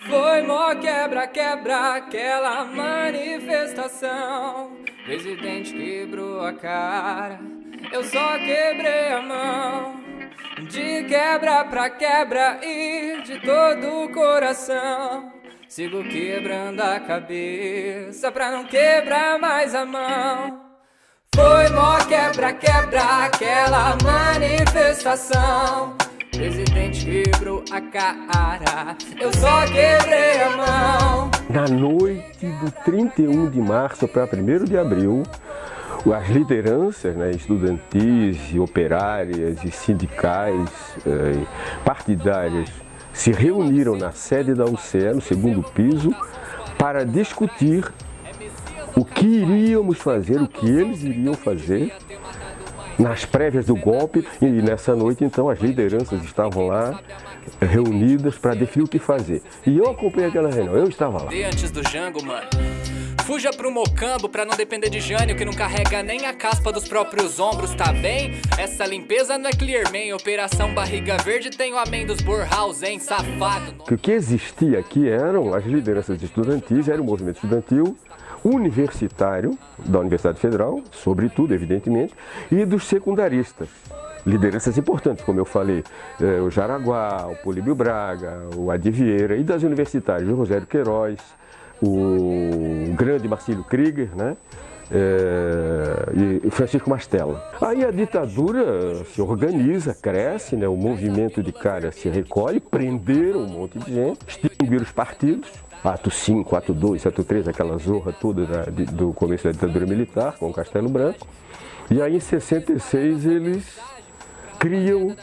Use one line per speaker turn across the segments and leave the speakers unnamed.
Foi mó quebra-quebra aquela manifestação. Presidente quebrou a cara, eu só quebrei a mão. De quebra pra quebra e de todo o coração. Sigo quebrando a cabeça pra não quebrar mais a mão. Foi mó quebra-quebra aquela manifestação. Presidente quebrou a cara, eu só quebrei a mão.
Na noite do 31 de março para 1º de abril, as lideranças, né, estudantis, operárias e sindicais, partidárias, se reuniram na sede da UCE, no 2º piso, para discutir o que iríamos fazer, o que eles iriam fazer nas prévias do golpe. E nessa noite, então, as lideranças estavam lá reunidas para definir o que fazer. E eu acompanhei aquela reunião, eu estava lá.
Antes do Jango, mano. Fuja pro Mocambo pra não depender de Jânio, que não carrega nem a caspa dos próprios ombros, tá bem? Essa limpeza não é Clearman, Operação Barriga Verde tem o amém dos Borhausen, safado.
O que existia aqui eram as lideranças estudantis, era o movimento estudantil, universitário da Universidade Federal, sobretudo, evidentemente, e dos secundaristas. Lideranças importantes, como eu falei, o Jaraguá, o Políbio Braga, o Adi Vieira, e das universitárias, o Rogério Queiroz, o grande Marcílio Krieger, né? E Francisco Mastella. Aí a ditadura se organiza, cresce, né? O movimento de cara se recolhe, prenderam um monte de gente, extinguiram os partidos, ato 5, ato 2, ato 3, aquela zorra toda do começo da ditadura militar, com o Castelo Branco. E aí em 66 eles criam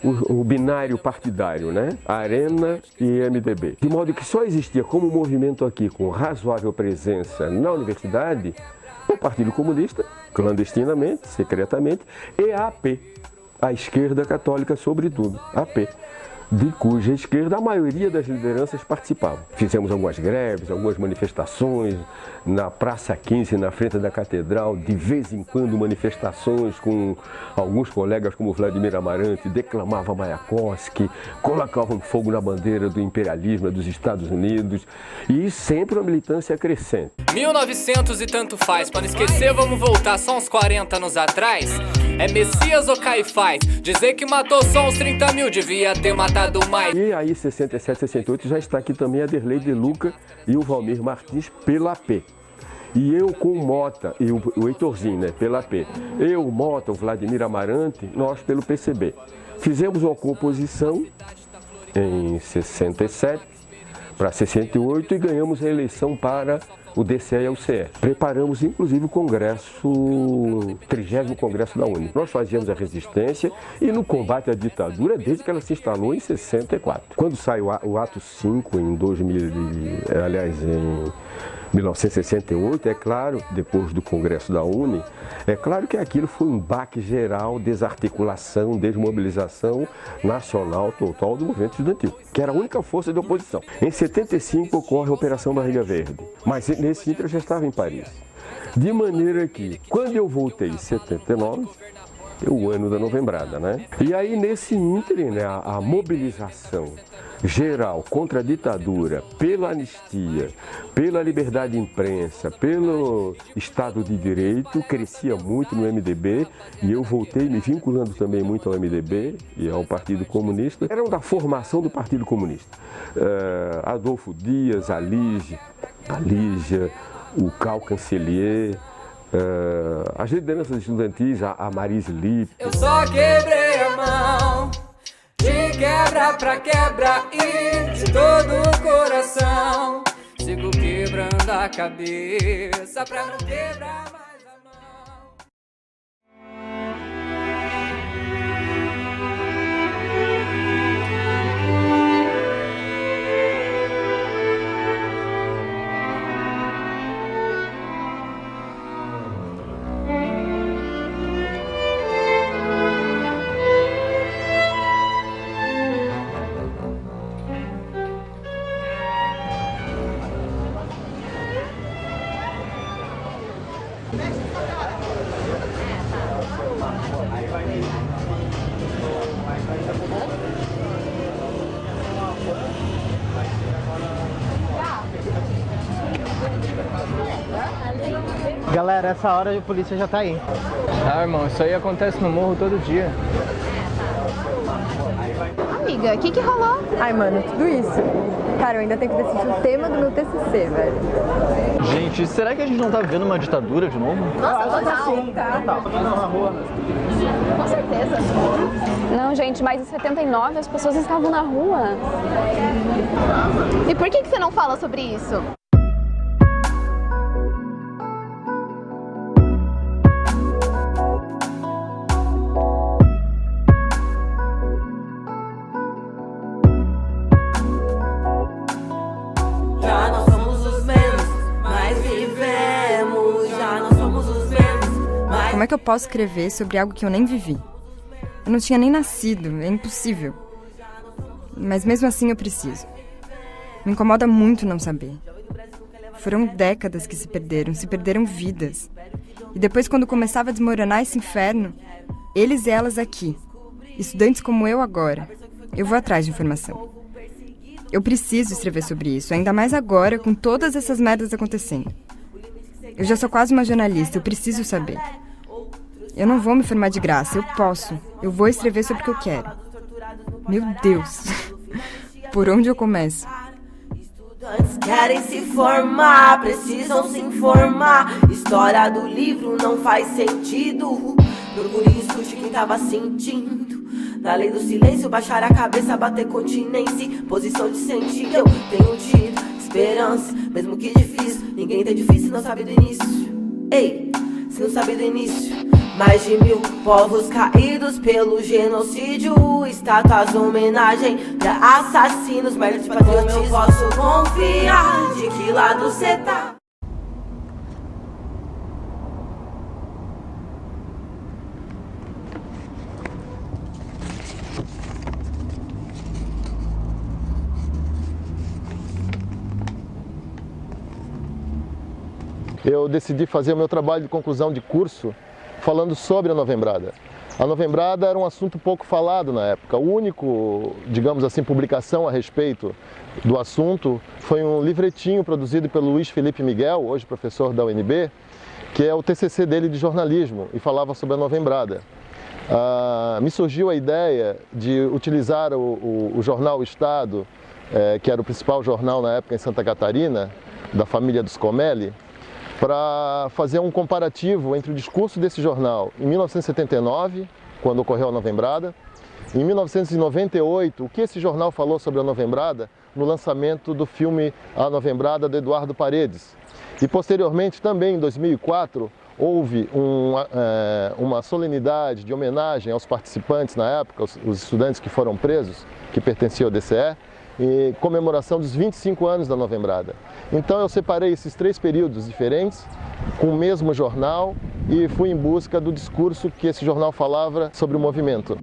o binário partidário, né? Arena e MDB. De modo que só existia como movimento aqui, com razoável presença na universidade, o Partido Comunista, clandestinamente, secretamente, e a AP, a esquerda católica sobretudo, a AP, de cuja esquerda a maioria das lideranças participavam. Fizemos algumas greves, algumas manifestações na Praça 15, na frente da Catedral, de vez em quando manifestações com alguns colegas como Vladimir Amarante, declamava Mayakovsky, colocavam fogo na bandeira do imperialismo dos Estados Unidos, e sempre uma militância crescente.
1900 e tanto faz, pra não esquecer vamos voltar só uns 40 anos atrás. É Messias ou Caifás? Dizer que matou só uns 30 mil, devia ter matado mais.
E aí, 67, 68, já está aqui também a Derlei de Luca e o Valmir Martins pela AP. E eu com o Mota e o Heitorzinho, né, pela AP. Eu, o Mota, o Vladimir Amarante, nós pelo PCB. Fizemos uma composição em 67 para 68 e ganhamos a eleição para o DCE e o CE. Preparamos, inclusive, o Congresso, o 30º Congresso da UNE. Nós fazíamos a resistência e no combate à ditadura desde que ela se instalou em 64. Quando sai o ato 5, em 1968, é claro, depois do Congresso da UNE, é claro que aquilo foi um baque geral, desarticulação, desmobilização nacional total do movimento estudantil, que era a única força de oposição. Em 75 ocorre a Operação Barriga Verde, mas nesse ínter eu já estava em Paris. De maneira que, quando eu voltei em 79, é o ano da novembrada, né? E aí, nesse ínterim, né, a mobilização geral contra a ditadura, pela anistia, pela liberdade de imprensa, pelo Estado de Direito, crescia muito no MDB, e eu voltei me vinculando também muito ao MDB e ao Partido Comunista. Eram da formação do Partido Comunista. Adolfo Dias, a Lígia, o Cal Cancelier, as lideranças estudantis, a Marise Lippe.
Eu só quebrei a mão, de quebra pra quebra e de todo o coração. Sigo quebrando a cabeça pra não quebrar mais.
Galera, essa hora a polícia já tá aí.
Ah, irmão, isso aí acontece no morro todo dia.
Amiga, o que rolou?
Ai, mano, tudo isso. Cara, eu ainda tenho que decidir o tema do meu TCC, velho.
Gente, será que a gente não tá vivendo uma ditadura de novo?
Nossa, total. Com certeza.
Não, gente, mas em 79 as pessoas estavam na rua.
E por que você não fala sobre isso?
Já não somos os mesmos, mas vivemos. Já não somos os mesmos, mas...
Como é que eu posso escrever sobre algo que eu nem vivi? Eu não tinha nem nascido, é impossível. Mas mesmo assim eu preciso. Me incomoda muito não saber. Foram décadas que se perderam vidas. E depois, quando começava a desmoronar esse inferno, eles e elas aqui, estudantes como eu agora, eu vou atrás de informação. Eu preciso escrever sobre isso, ainda mais agora, com todas essas merdas acontecendo. Eu já sou quase uma jornalista, eu preciso saber. Eu não vou me formar de graça, eu posso. Eu vou escrever sobre o que eu quero. Meu Deus, por onde eu começo?
Estudantes querem se formar, precisam se informar. História do livro não faz sentido. Procure e escute quem tava sentindo. Na lei do silêncio, baixar a cabeça, bater continência. Posição de sentido, eu tenho tido esperança, mesmo que difícil. Ninguém tem difícil, não sabe do início. Ei, se não sabe do início. Mais de 1000 povos caídos pelo genocídio. Estátuas, homenagem pra assassinos. Merda de patriotismo. Eu posso confiar de que lado cê tá.
Eu decidi fazer o meu trabalho de conclusão de curso falando sobre a Novembrada. A Novembrada era um assunto pouco falado na época. O único, digamos assim, publicação a respeito do assunto foi um livretinho produzido pelo Luiz Felipe Miguel, hoje professor da UNB, que é o TCC dele de jornalismo, e falava sobre a Novembrada. Me surgiu a ideia de utilizar o jornal O Estado, que era o principal jornal na época em Santa Catarina, da família dos Comelli, para fazer um comparativo entre o discurso desse jornal em 1979, quando ocorreu a Novembrada, e em 1998, o que esse jornal falou sobre a Novembrada no lançamento do filme A Novembrada, do Eduardo Paredes. E posteriormente, também em 2004, houve uma solenidade de homenagem aos participantes na época, os estudantes que foram presos, que pertenciam ao DCE, em comemoração dos 25 anos da Novembrada. Então eu separei esses 3 períodos diferentes, com o mesmo jornal, e fui em busca do discurso que esse jornal falava sobre o movimento.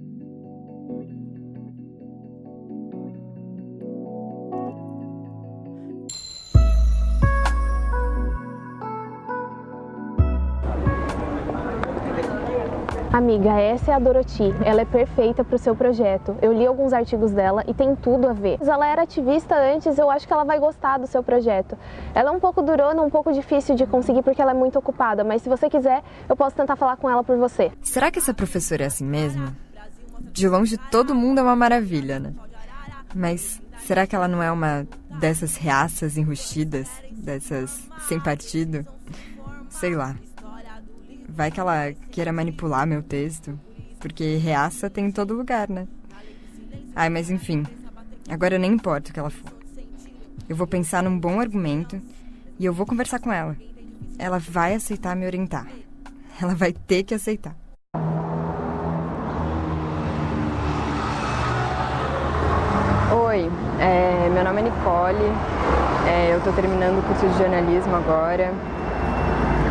Amiga, essa é a Doroti. Ela é perfeita para o seu projeto. Eu li alguns artigos dela e tem tudo a ver. Ela era ativista antes, eu acho que ela vai gostar do seu projeto. Ela é um pouco durona, um pouco difícil de conseguir porque ela é muito ocupada, mas se você quiser, eu posso tentar falar com ela por você.
Será que essa professora é assim mesmo? De longe todo mundo é uma maravilha, né? Mas será que ela não é uma dessas reaças enrustidas? Dessas sem partido? Sei lá. Vai que ela queira manipular meu texto, porque reaça tem em todo lugar, né? Ai, mas enfim, agora nem importa o que ela for. Eu vou pensar num bom argumento e eu vou conversar com ela. Ela vai aceitar me orientar. Ela vai ter que aceitar. Oi, meu nome é Nicole, eu tô terminando o curso de jornalismo agora.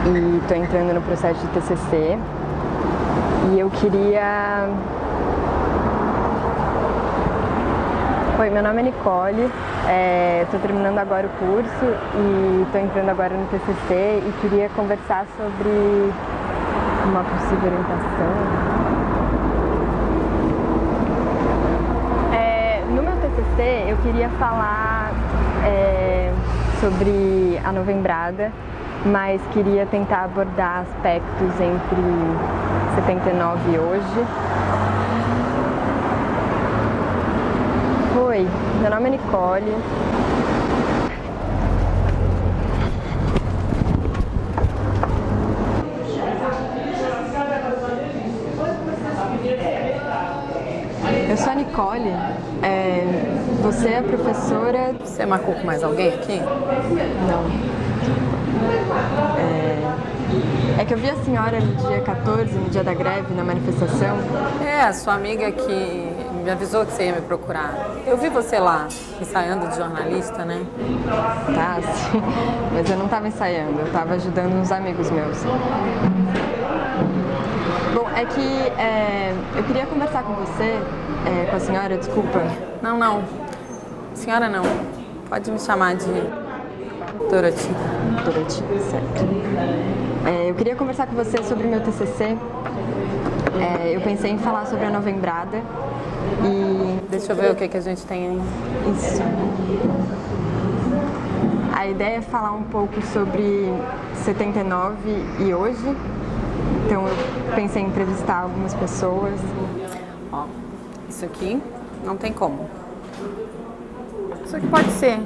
E estou entrando no processo de TCC e eu queria... Oi, meu nome é Nicole, estou terminando agora o curso e estou entrando agora no TCC e queria conversar sobre uma possível orientação. No meu TCC eu queria falar sobre a Novembrada mas queria tentar abordar aspectos entre 79 e hoje. Oi, meu nome é Nicole. Eu sou a Nicole. Você é a professora...
Você marcou com mais alguém aqui?
Não. É que eu vi a senhora no dia 14, no dia da greve, na manifestação.
É, a sua amiga que me avisou que você ia me procurar. Eu vi você lá, ensaiando de jornalista, né?
Tá, sim. Mas eu não estava ensaiando, eu estava ajudando uns amigos meus. Bom, é que eu queria conversar com você, com a senhora, desculpa.
Não. Senhora não. Pode me chamar de Dorothy.
Dorothy, certo. Eu queria conversar com você sobre meu TCC. Eu pensei em falar sobre a Novembrada e...
Deixa eu ver o que a gente tem aí.
Isso. A ideia é falar um pouco sobre 79 e hoje. Então eu pensei em entrevistar algumas pessoas.
Ó, isso aqui não tem como. Isso aqui pode ser.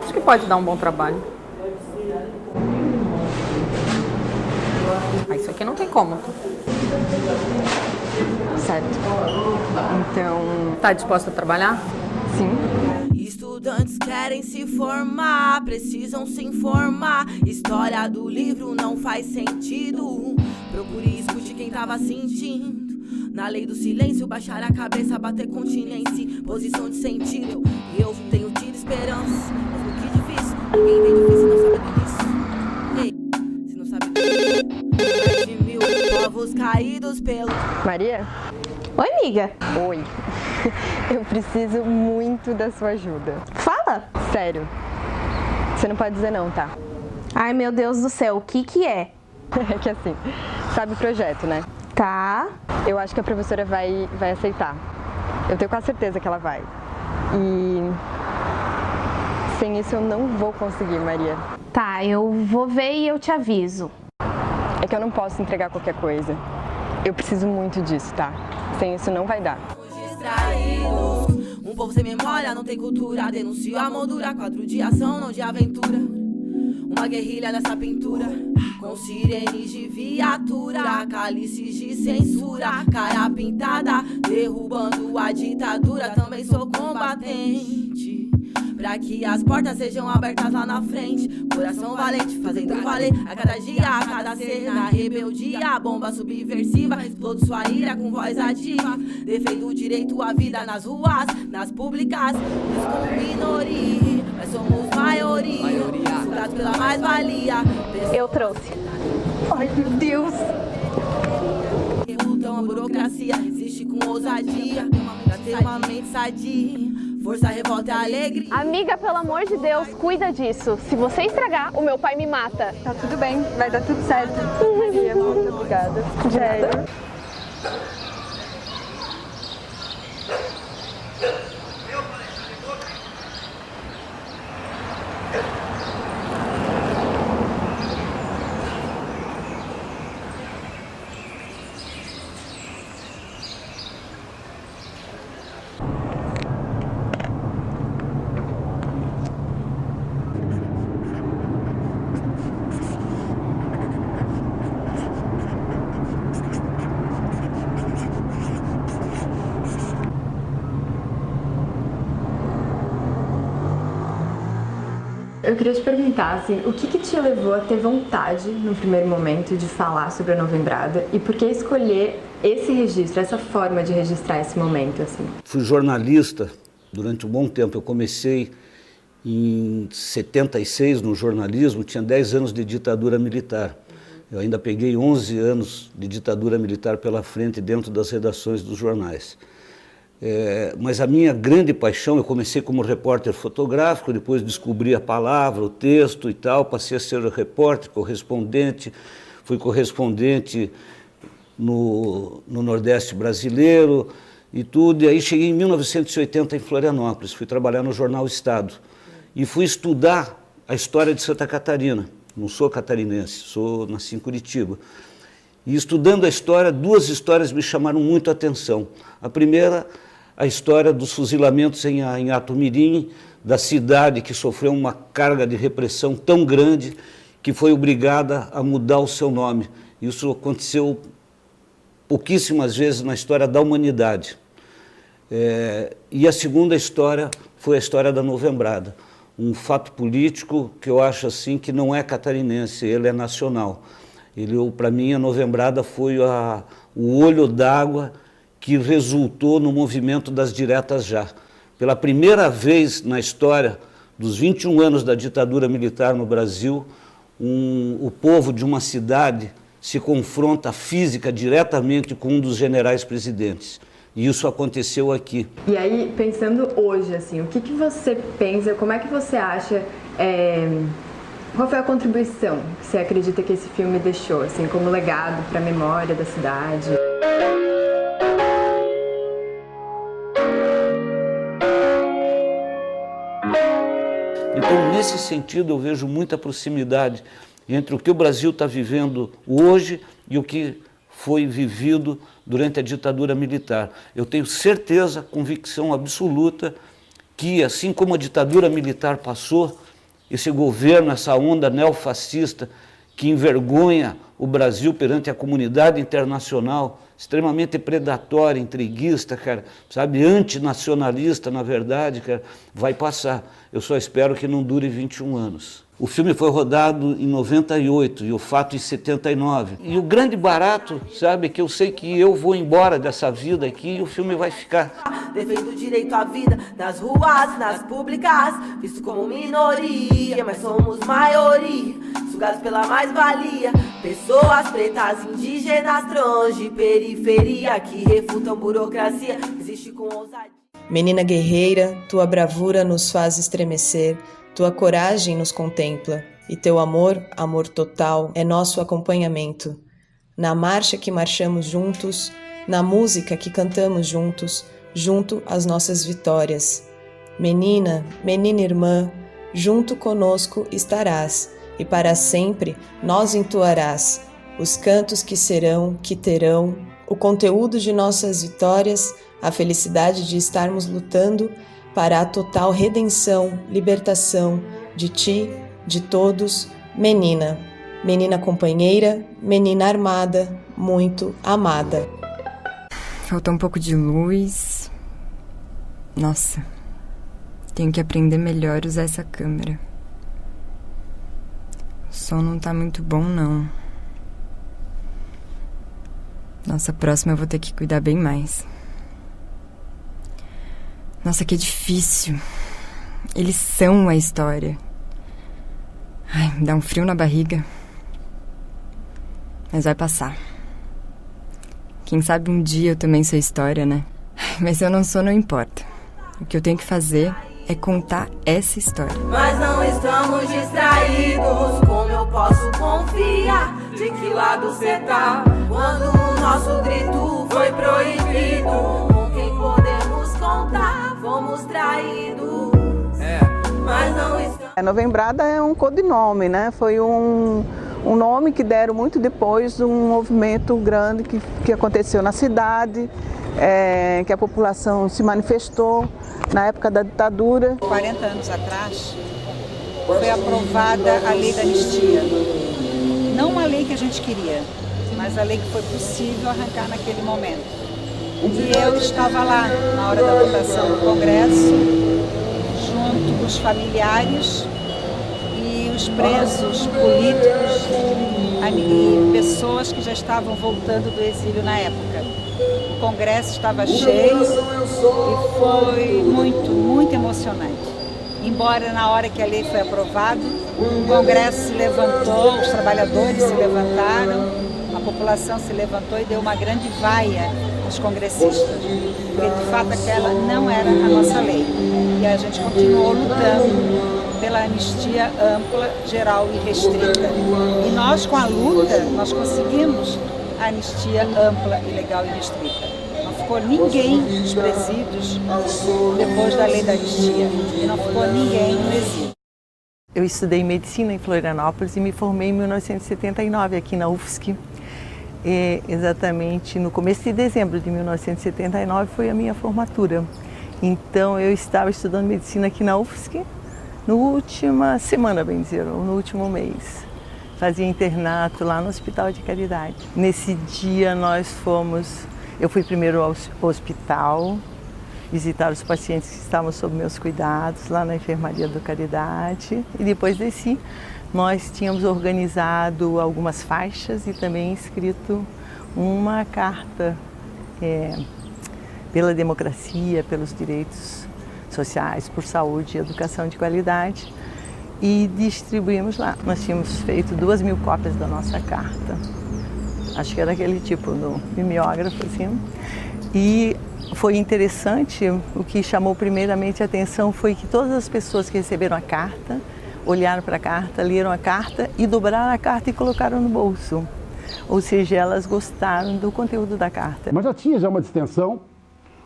Acho que pode dar um bom trabalho. Isso aqui não tem como.
Certo. Então...
Tá disposta a trabalhar?
Sim.
Estudantes querem se formar, precisam se informar. História do livro não faz sentido. Procure e escute quem tava sentindo. Na lei do silêncio, baixar a cabeça, bater continência, posição de sentido. E eu tenho tido esperança, mesmo que difícil. Ninguém tem difícil, não sabe do início. Ei, se não sabe do início. Mais de 1000 povos caídos pelo...
Maria?
Oi, amiga.
Oi. Eu preciso muito da sua ajuda.
Fala.
Sério. Você não pode dizer não, tá?
Ai, meu Deus do céu, o que é?
É que assim, sabe o projeto, né?
Tá.
Eu acho que a professora vai aceitar. Eu tenho quase certeza que ela vai. E sem isso eu não vou conseguir, Maria.
Tá, eu vou ver e eu te aviso.
É que eu não posso entregar qualquer coisa. Eu preciso muito disso, tá? Sem isso não vai dar.
Um povo sem memória, não tem cultura. Denuncio a moldura, quadro de ação, não de aventura. Uma guerrilha nessa pintura, com sirenes de viatura, cálices de censura, cara pintada, derrubando a ditadura. Também sou combatente, pra que as portas sejam abertas lá na frente. Coração valente, fazendo valer a cada dia, a cada cena. Rebeldia, bomba subversiva, explodo sua ira com voz ativa. Defendo o direito à vida nas ruas, nas públicas. Nós como minoria, nós somos maioria, sugados pela mais-valia.
Eu trouxe.
Ai, meu Deus!
Então a burocracia existe com ousadia, pra ter uma mente sadia. Força, revolta e alegria.
Amiga, pelo amor de Deus, cuida disso. Se você estragar, o meu pai me mata.
Tá tudo bem, vai dar tudo certo. Maria, muito obrigada.
Sério?
Eu queria te perguntar, assim, o que te levou a ter vontade, no primeiro momento, de falar sobre a Novembrada e por que escolher esse registro, essa forma de registrar esse momento, assim?
Fui jornalista durante um bom tempo. Eu comecei em 76 no jornalismo, tinha 10 anos de ditadura militar. Eu ainda peguei 11 anos de ditadura militar pela frente dentro das redações dos jornais. Mas a minha grande paixão, eu comecei como repórter fotográfico, depois descobri a palavra, o texto e tal, passei a ser repórter, correspondente, fui correspondente no Nordeste brasileiro e tudo. E aí cheguei em 1980 em Florianópolis, fui trabalhar no jornal Estado e fui estudar a história de Santa Catarina. Não sou catarinense, nasci em Curitiba. E estudando a história, duas histórias me chamaram muito a atenção. A primeira, a história dos fuzilamentos em Atumirim, da cidade que sofreu uma carga de repressão tão grande que foi obrigada a mudar o seu nome. Isso aconteceu pouquíssimas vezes na história da humanidade. E a segunda história foi a história da Novembrada, um fato político que eu acho assim que não é catarinense, ele é nacional. Para mim, a Novembrada foi o olho d'água que resultou no movimento das diretas já. Pela primeira vez na história dos 21 anos da ditadura militar no Brasil, o povo de uma cidade se confronta física diretamente com um dos generais presidentes. E isso aconteceu aqui.
E aí, pensando hoje, assim, o que você pensa, como é que você acha, qual foi a contribuição que você acredita que esse filme deixou, assim, como legado para a memória da cidade?
Então, nesse sentido, eu vejo muita proximidade entre o que o Brasil está vivendo hoje e o que foi vivido durante a ditadura militar. Eu tenho certeza, convicção absoluta, que assim como a ditadura militar passou, esse governo, essa onda neofascista que envergonha o Brasil perante a comunidade internacional, extremamente predatória, intriguista, cara, sabe, antinacionalista, na verdade, cara, vai passar. Eu só espero que não dure 21 anos. O filme foi rodado em 98 e o fato em 79. E o grande barato, sabe, que eu sei que eu vou embora dessa vida aqui e o filme vai ficar.
Defendo o direito à vida nas ruas, nas públicas, visto como minoria, mas somos maioria, sugados pela mais-valia. Pessoas pretas, indígenas, trans de periferia, que refutam burocracia, existe com ousadia.
Menina guerreira, tua bravura nos faz estremecer, tua coragem nos contempla, e teu amor, amor total, é nosso acompanhamento. Na marcha que marchamos juntos, na música que cantamos juntos, junto às nossas vitórias. Menina, menina irmã, junto conosco estarás, e para sempre nós entoarás os cantos que serão, que terão, o conteúdo de nossas vitórias, a felicidade de estarmos lutando para a total redenção, libertação de ti, de todos, menina, menina companheira, menina armada, muito amada.
Faltou um pouco de luz. Nossa, tenho que aprender melhor a usar essa câmera. O som não tá muito bom, não. Nossa, próxima eu vou ter que cuidar bem mais. Nossa, que difícil. Eles são a história. Ai, me dá um frio na barriga. Mas vai passar. Quem sabe um dia eu também sou história, né? Mas se eu não sou, não importa. O que eu tenho que fazer é contar essa história.
Mas não estamos distraídos. Como eu posso confiar? De que lado cê tá? Quando o nosso grito foi proibido, com quem podemos contar? Fomos traídos. Mas não estamos.
A Novembrada é um codinome, né? Foi um nome que deram muito depois de um movimento grande que aconteceu na cidade, que a população se manifestou na época da ditadura.
40 anos atrás foi aprovada a lei da anistia. Não uma lei que a gente queria, mas a lei que foi possível arrancar naquele momento. E eu estava lá na hora da votação do Congresso, junto com os familiares e os presos políticos e pessoas que já estavam voltando do exílio na época. O Congresso estava cheio e foi muito, muito emocionante. Embora na hora que a lei foi aprovada, o Congresso se levantou, os trabalhadores se levantaram, a população se levantou e deu uma grande vaia aos congressistas, porque de fato aquela não era a nossa lei. E a gente continuou lutando pela anistia ampla, geral e restrita. E nós, com a luta, nós conseguimos a anistia ampla, legal e restrita. Não ficou ninguém nos presídios depois da lei da anistia. E não ficou ninguém no exílio.
Eu estudei medicina em Florianópolis e me formei em 1979 aqui na UFSC. E exatamente no começo de dezembro de 1979 foi a minha formatura. Então eu estava estudando medicina aqui na UFSC na última semana, bem dizer, ou no último mês. Fazia internato lá no Hospital de Caridade. Nesse dia eu fui primeiro ao hospital, visitar os pacientes que estavam sob meus cuidados, lá na enfermaria do Caridade. E depois desci, nós tínhamos organizado algumas faixas e também escrito uma carta pela democracia, pelos direitos sociais, por saúde e educação de qualidade. E distribuímos lá. Nós tínhamos feito 2.000 cópias da nossa carta. Acho que era aquele tipo do mimeógrafo, assim. E foi interessante, o que chamou primeiramente a atenção foi que todas as pessoas que receberam a carta, olharam para a carta, leram a carta e dobraram a carta e colocaram no bolso. Ou seja, elas gostaram do conteúdo da carta.
Mas já tinha uma distensão,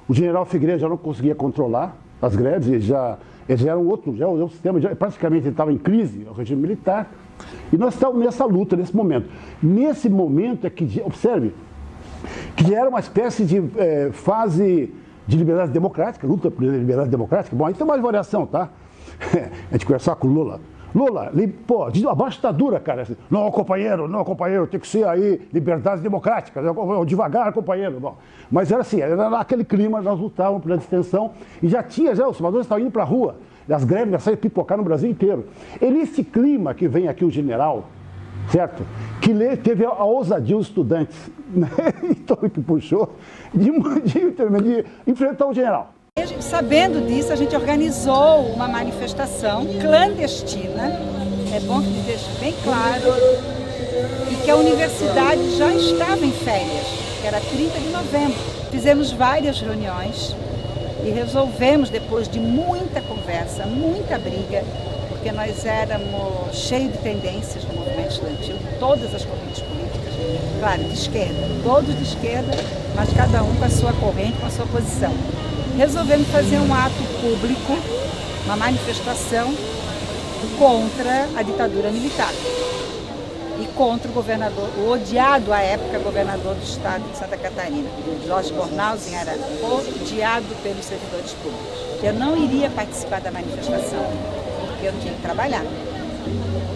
o general Figueiredo já não conseguia controlar as greves, ele já era um sistema, praticamente ele estava em crise, o regime militar. E nós estávamos nessa luta, nesse momento. Nesse momento é que, observe, que era uma espécie de fase de liberdade democrática, luta por liberdade democrática. Bom, aí tem mais variação, tá? A gente conversar com o Lula. Lula, pô, abaixa a ditadura, cara. Não, companheiro, tem que ser aí liberdade democrática, devagar, companheiro. Bom, mas era assim, era naquele clima, nós lutávamos pela distensão e os trabalhadores estavam indo para a rua. As greves já saíram pipocar no Brasil inteiro. E nesse clima que vem aqui o general, certo? Que teve a ousadia dos estudantes, né? Então, que puxou de enfrentar o general.
Sabendo disso, a gente organizou uma manifestação clandestina, é bom que deixe bem claro, e que a universidade já estava em férias, que era 30 de novembro. Fizemos várias reuniões e resolvemos, depois de muita conversa, muita briga, porque nós éramos cheios de tendências no movimento estudantil, todas as correntes políticas, claro, de esquerda, todos de esquerda, mas cada um com a sua corrente, com a sua posição. Resolvemos fazer um ato público, uma manifestação contra a ditadura militar e contra o governador, o odiado à época governador do estado de Santa Catarina, Jorge Bornhausen, era odiado pelos servidores públicos. Eu não iria participar da manifestação, porque eu tinha que trabalhar.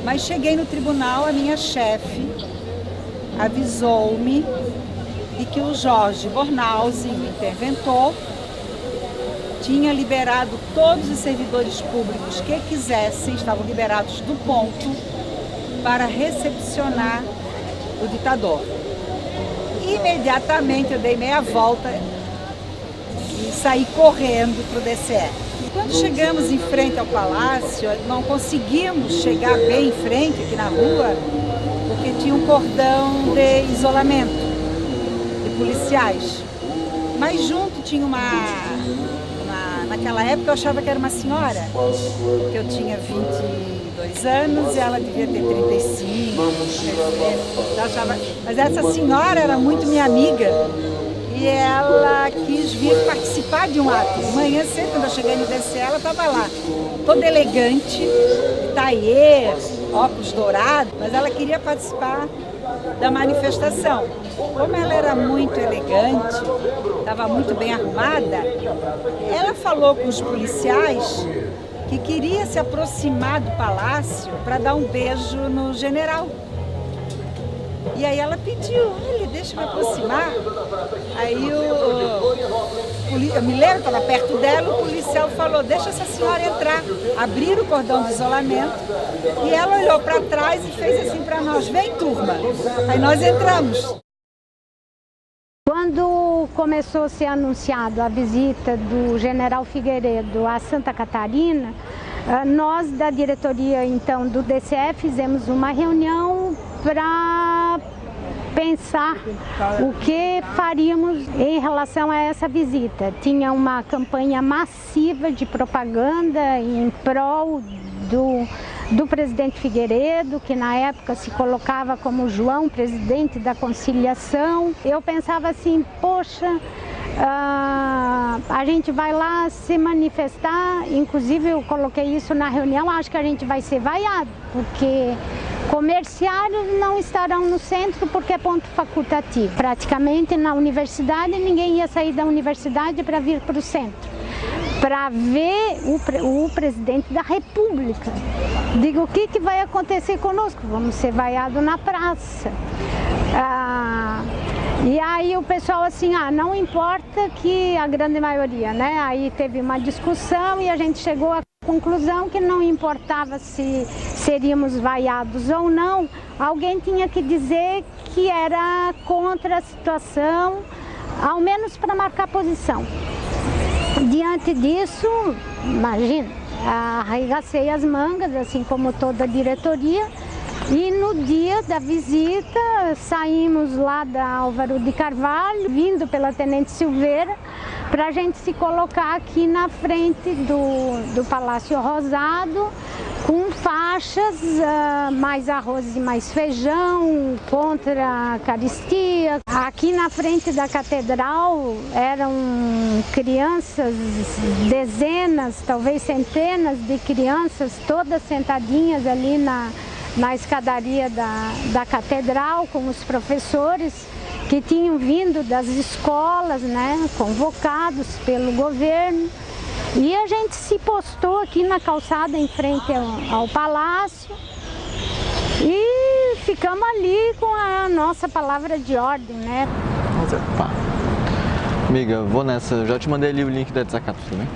Mas cheguei no tribunal, a minha chefe avisou-me de que o Jorge Bornhausen, o interventor, tinha liberado todos os servidores públicos que quisessem, estavam liberados do ponto, para recepcionar o ditador. Imediatamente eu dei meia volta e saí correndo para o DCE. Quando chegamos em frente ao palácio, não conseguimos chegar bem em frente aqui na rua, porque tinha um cordão de isolamento de policiais. Mas junto tinha naquela época eu achava que era uma senhora, porque eu tinha 22 anos e ela devia ter 35, mas essa senhora era muito minha amiga e ela quis vir participar de um ato. De manhã cedo, quando eu cheguei no DCE, ela estava lá, toda elegante, taillé, óculos dourados, mas ela queria participar da manifestação. Como ela era muito elegante, estava muito bem arrumada, ela falou com os policiais que queria se aproximar do palácio para dar um beijo no general. E aí ela pediu, olha, deixa eu me aproximar. Aí eu me lembro, estava perto dela, o policial falou, deixa essa senhora entrar. Abriram o cordão de isolamento e ela olhou para trás e fez assim para nós, vem turma. Aí nós entramos.
Quando começou a ser anunciado a visita do general Figueiredo a Santa Catarina, nós da diretoria então do DCE fizemos uma reunião para pensar o que faríamos em relação a essa visita. Tinha uma campanha massiva de propaganda em prol do presidente Figueiredo, que na época se colocava como João, presidente da conciliação. Eu pensava assim, poxa, a gente vai lá se manifestar, inclusive eu coloquei isso na reunião, acho que a gente vai ser vaiado, porque comerciários não estarão no centro porque é ponto facultativo. Praticamente na universidade, ninguém ia sair da universidade para vir para o centro, para ver o presidente da República. Digo, o que vai acontecer conosco? Vamos ser vaiados na praça. E aí o pessoal assim, não importa que a grande maioria, né? Aí teve uma discussão e a gente chegou à conclusão que não importava se seríamos vaiados ou não, alguém tinha que dizer que era contra a situação, ao menos para marcar posição. Diante disso, imagina, arregacei as mangas, assim como toda a diretoria, e no dia da visita saímos lá da Álvaro de Carvalho, vindo pela Tenente Silveira, para a gente se colocar aqui na frente do Palácio Rosado, com faixas, mais arroz e mais feijão, contra a caristia. Aqui na frente da catedral eram crianças, dezenas, talvez centenas de crianças, todas sentadinhas ali na escadaria da catedral, com os professores que tinham vindo das escolas, né, convocados pelo governo. E a gente se postou aqui na calçada em frente ao palácio e ficamos ali com a nossa palavra de ordem, né?
Pá. Amiga, vou nessa. Já te mandei ali o link da Desacatos também.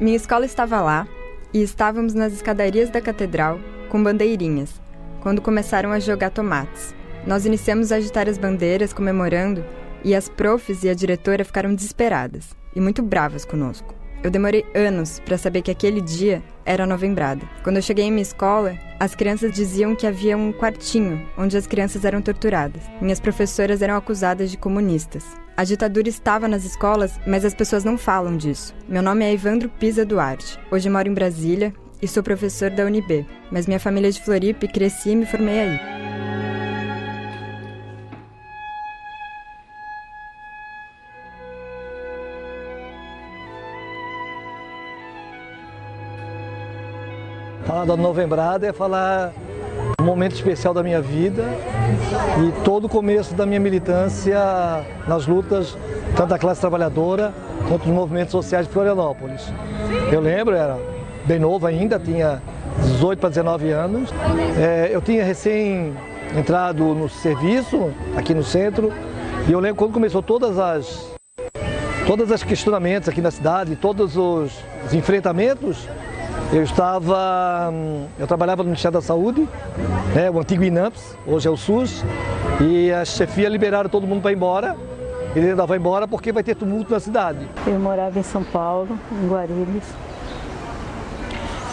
Minha escola estava lá e estávamos nas escadarias da catedral com bandeirinhas, quando começaram a jogar tomates. Nós iniciamos a agitar as bandeiras, comemorando, e as profs e a diretora ficaram desesperadas e muito bravas conosco. Eu demorei anos para saber que aquele dia era a novembrada. Quando eu cheguei em minha escola, as crianças diziam que havia um quartinho onde as crianças eram torturadas. Minhas professoras eram acusadas de comunistas. A ditadura estava nas escolas, mas as pessoas não falam disso. Meu nome é Evandro Pisa Duarte. Hoje moro em Brasília e sou professor da UNB, mas minha família é de Floripa e cresci e me formei aí.
Falar da Novembrada é falar um momento especial da minha vida e todo o começo da minha militância nas lutas, tanto da classe trabalhadora quanto dos movimentos sociais de Florianópolis. Eu lembro, era bem novo ainda, tinha 18 para 19 anos. Eu tinha recém entrado no serviço aqui no centro e eu lembro quando começou todas as questionamentos aqui na cidade, todos os enfrentamentos. Eu trabalhava no Ministério da Saúde, né, o antigo INAMPS, hoje é o SUS, e a chefia liberaram todo mundo para ir embora. Ele ainda vai embora porque vai ter tumulto na cidade.
Eu morava em São Paulo, em Guarulhos,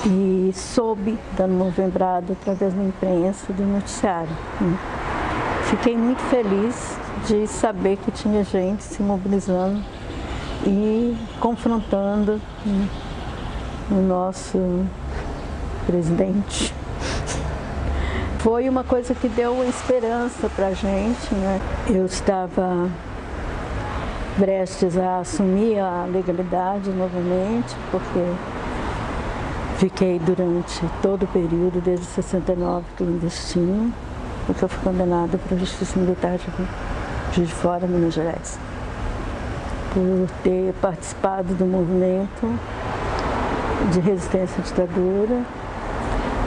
e soube da Novembrada através da imprensa, do noticiário. Fiquei muito feliz de saber que tinha gente se mobilizando e confrontando o nosso presidente. Foi uma coisa que deu esperança para a gente, né? Eu estava prestes a assumir a legalidade novamente, porque fiquei durante todo o período, desde 69, clandestino, porque eu fui condenada para a Justiça Militar de Juiz de Fora, Minas Gerais, por ter participado do movimento de resistência à ditadura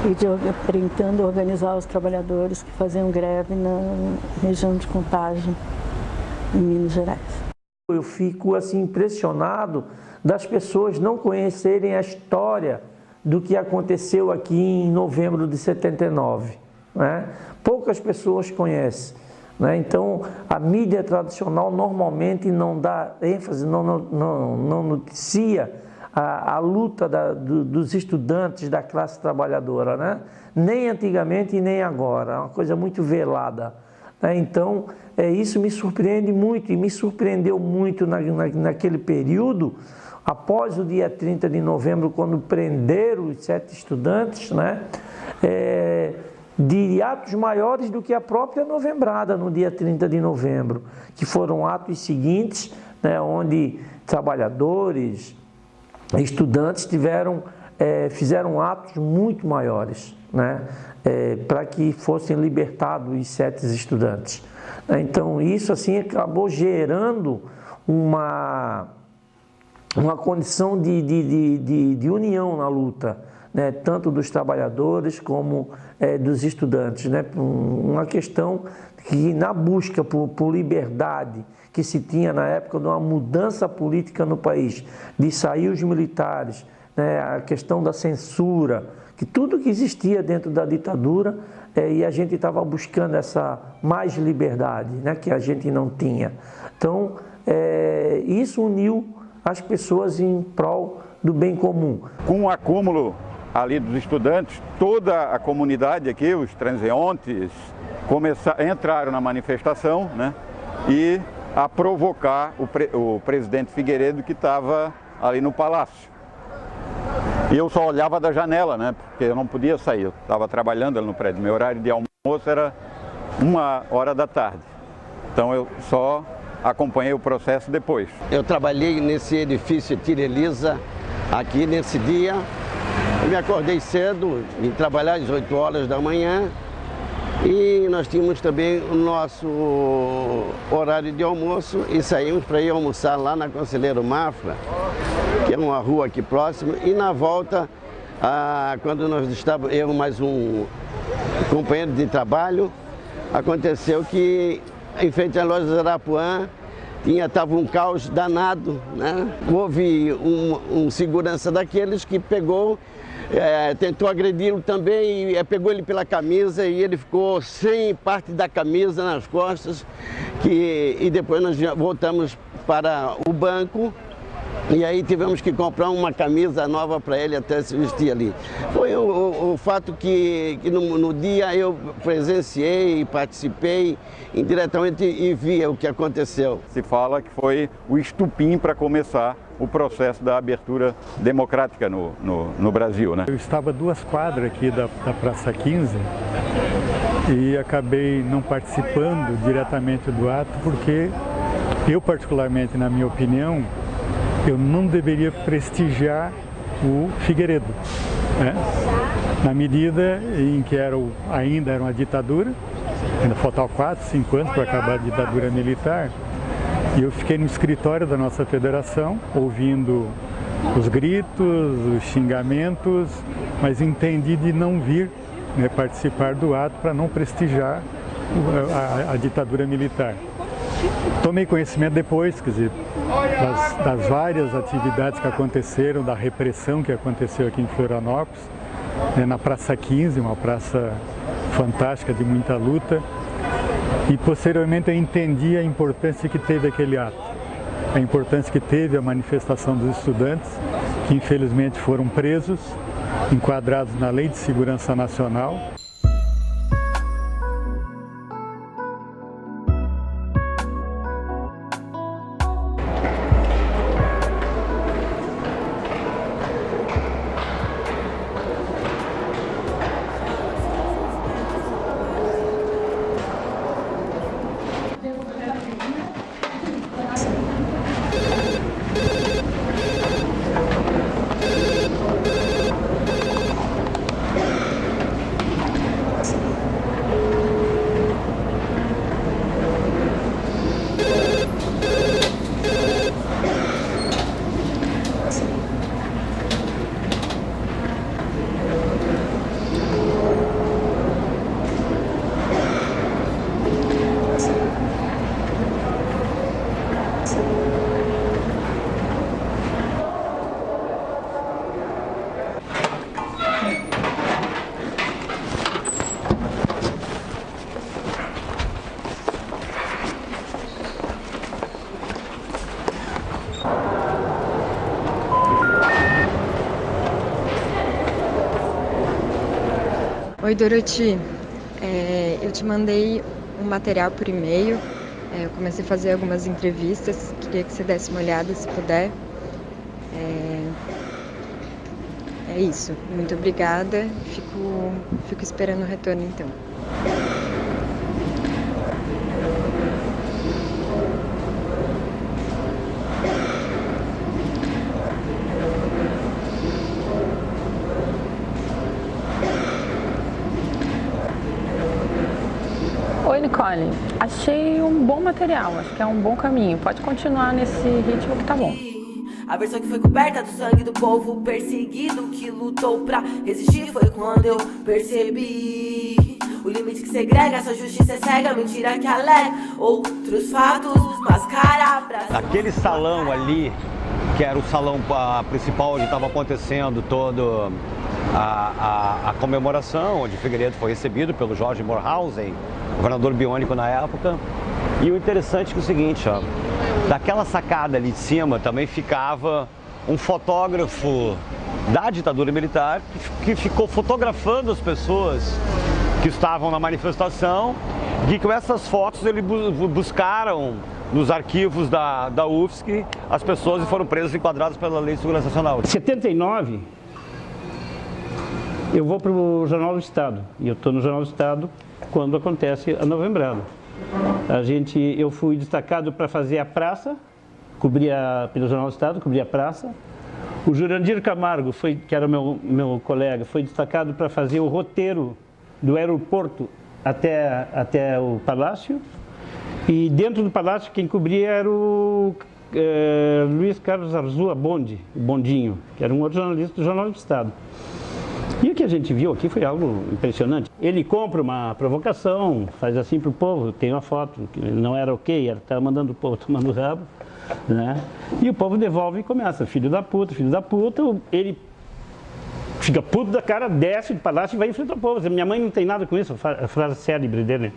e tentando organizar os trabalhadores que faziam greve na região de Contagem, em Minas Gerais.
Eu fico assim impressionado das pessoas não conhecerem a história do que aconteceu aqui em novembro de 79. Né? Poucas pessoas conhecem. Né? Então, a mídia tradicional normalmente não dá ênfase, não noticia a luta dos estudantes da classe trabalhadora, né? Nem antigamente e nem agora, é uma coisa muito velada. né? Então, isso me surpreende muito, e me surpreendeu muito naquele período, após o dia 30 de novembro, quando prenderam os 7 estudantes, né? De atos maiores do que a própria novembrada no dia 30 de novembro, que foram atos seguintes, né? Onde trabalhadores, estudantes fizeram atos muito maiores, né? Para que fossem libertados os 7 estudantes. Então, isso assim acabou gerando uma condição de união na luta, né? Tanto dos trabalhadores como dos estudantes, né? Uma questão que, na busca por liberdade que se tinha na época de uma mudança política no país, de sair os militares, né? A questão da censura, que tudo que existia dentro da ditadura, e a gente estava buscando essa mais liberdade, né? Que a gente não tinha. Então, isso uniu as pessoas em prol do bem comum.
Com o acúmulo ali dos estudantes, toda a comunidade aqui, os transeuntes, entraram na manifestação, né? E a provocar o presidente Figueiredo, que estava ali no palácio. E eu só olhava da janela, né? Porque eu não podia sair, eu estava trabalhando ali no prédio. Meu horário de almoço era 1h da tarde. Então eu só acompanhei o processo depois.
Eu trabalhei nesse edifício Tirelisa aqui nesse dia. Eu me acordei cedo, vim trabalhar às 8 horas da manhã. E nós tínhamos também o nosso horário de almoço e saímos para ir almoçar lá na Conselheiro Mafra, que é uma rua aqui próxima. E na volta, quando nós estávamos, eu mais um companheiro de trabalho, aconteceu que em frente à loja Arapuã estava um caos danado, né? Houve um segurança daqueles que pegou, tentou agredi-lo também, e pegou ele pela camisa e ele ficou sem parte da camisa nas costas, e depois nós voltamos para o banco. E aí tivemos que comprar uma camisa nova para ele até se vestir ali. Foi o fato que no dia eu presenciei, participei indiretamente e vi o que aconteceu.
Se fala que foi o estupim para começar o processo da abertura democrática no Brasil, né?
Eu estava a 2 quadras aqui da Praça 15 e acabei não participando diretamente do ato porque eu, particularmente, na minha opinião, eu não deveria prestigiar o Figueiredo, né? Na medida em que ainda era uma ditadura, ainda faltavam 4, 5 anos para acabar a ditadura militar, e eu fiquei no escritório da nossa federação, ouvindo os gritos, os xingamentos, mas entendi de não vir, né, participar do ato para não prestigiar a ditadura militar. Tomei conhecimento depois, quer dizer, das várias atividades que aconteceram, da repressão que aconteceu aqui em Florianópolis, né, na Praça 15, uma praça fantástica de muita luta, e posteriormente eu entendi a importância que teve aquele ato, a importância que teve a manifestação dos estudantes, que infelizmente foram presos, enquadrados na Lei de Segurança Nacional.
Oi, Doroti. Eu te mandei um material por e-mail. Eu comecei a fazer algumas entrevistas, queria que você desse uma olhada se puder. É isso, muito obrigada, fico esperando o retorno então.
Oi, Nicole. Achei um bom material, acho que é um bom caminho. Pode continuar nesse ritmo que tá bom.
A versão que foi coberta do sangue do povo perseguido, que lutou pra resistir, foi quando eu percebi o limite que segrega, essa justiça é cega, mentira que alega outros fatos, mascara pra...
Aquele salão ali, que era o salão principal onde estava acontecendo toda a comemoração, onde Figueiredo foi recebido pelo Jorge Morhausen, governador biônico na época. E o interessante é o seguinte, ó, daquela sacada ali de cima também ficava um fotógrafo da ditadura militar que ficou fotografando as pessoas que estavam na manifestação, e com essas fotos eles buscaram nos arquivos da UFSC as pessoas e foram presas e enquadradas pela Lei de Segurança Nacional.
Em 79, eu vou para o Jornal do Estado, e eu estou no Jornal do Estado quando acontece a Novembrada. Eu fui destacado para fazer a praça, cobria pelo Jornal do Estado, cobria a praça. O Jurandir Camargo, que era meu colega, foi destacado para fazer o roteiro do aeroporto até o Palácio. E dentro do Palácio quem cobria era o Luiz Carlos Arzua Bondi, o Bondinho, que era um outro jornalista do Jornal do Estado. E o que a gente viu aqui foi algo impressionante. Ele compra uma provocação, faz assim para o povo, tem uma foto, que não era ok, estava mandando o povo tomando rabo, né? E o povo devolve e começa, filho da puta, ele fica puto da cara, desce do palácio e vai enfrentar o povo. Minha mãe não tem nada com isso, a frase célebre dele.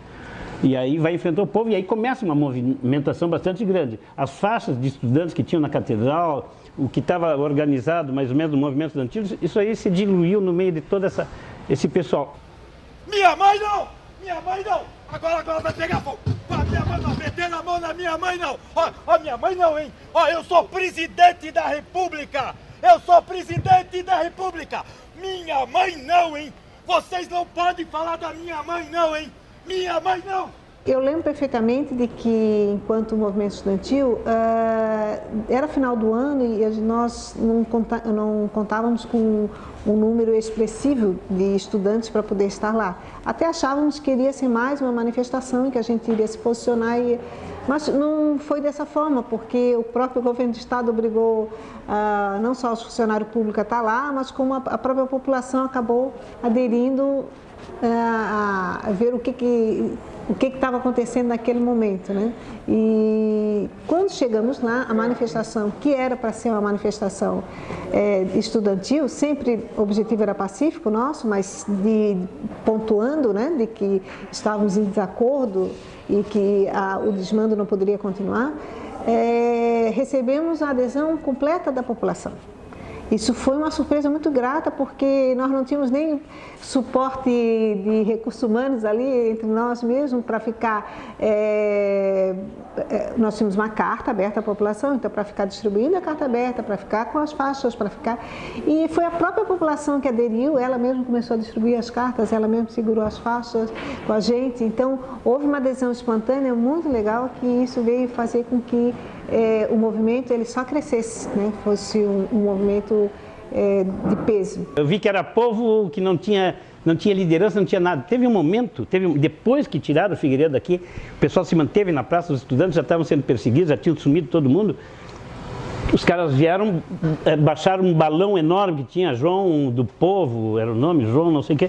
E aí vai enfrentar o povo e aí começa uma movimentação bastante grande. As faixas de estudantes que tinham na catedral, o que estava organizado mais ou menos no movimento estudantil, isso aí se diluiu no meio de todo esse pessoal.
Minha mãe não! Minha mãe não! Agora vai pegar fogo! Minha mãe não, meter na mão na minha mãe não! Ó, minha mãe não, hein? Ó, eu sou presidente da República! Eu sou presidente da República! Minha mãe não, hein? Vocês não podem falar da minha mãe não, hein? Minha mãe não!
Eu lembro perfeitamente de que, enquanto movimento estudantil, era final do ano e nós não contávamos com um número expressivo de estudantes para poder estar lá. Até achávamos que iria ser mais uma manifestação em que a gente iria se posicionar, mas não foi dessa forma, porque o próprio governo do estado obrigou não só os funcionários públicos a estar lá, mas como a própria população acabou aderindo a ver o que estava acontecendo naquele momento, né? E quando chegamos lá, a manifestação, que era para ser uma manifestação estudantil, sempre o objetivo era pacífico nosso, mas pontuando, né, de que estávamos em desacordo e que o desmando não poderia continuar, recebemos a adesão completa da população. Isso foi uma surpresa muito grata, porque nós não tínhamos nem suporte de recursos humanos ali entre nós mesmos para ficar... nós tínhamos uma carta aberta à população, então para ficar distribuindo a carta aberta, para ficar com as faixas, para ficar... E foi a própria população que aderiu, ela mesma começou a distribuir as cartas, ela mesma segurou as faixas com a gente. Então houve uma adesão espontânea muito legal, que isso veio fazer com que o movimento ele só crescesse, né? Fosse um movimento de peso.
Eu vi que era povo que não tinha liderança, não tinha nada. Teve um momento, depois que tiraram o Figueiredo daqui, o pessoal se manteve na praça, os estudantes já estavam sendo perseguidos, já tinham sumido todo mundo. Os caras vieram, baixaram um balão enorme que tinha João do Povo, era o nome, João não sei o quê.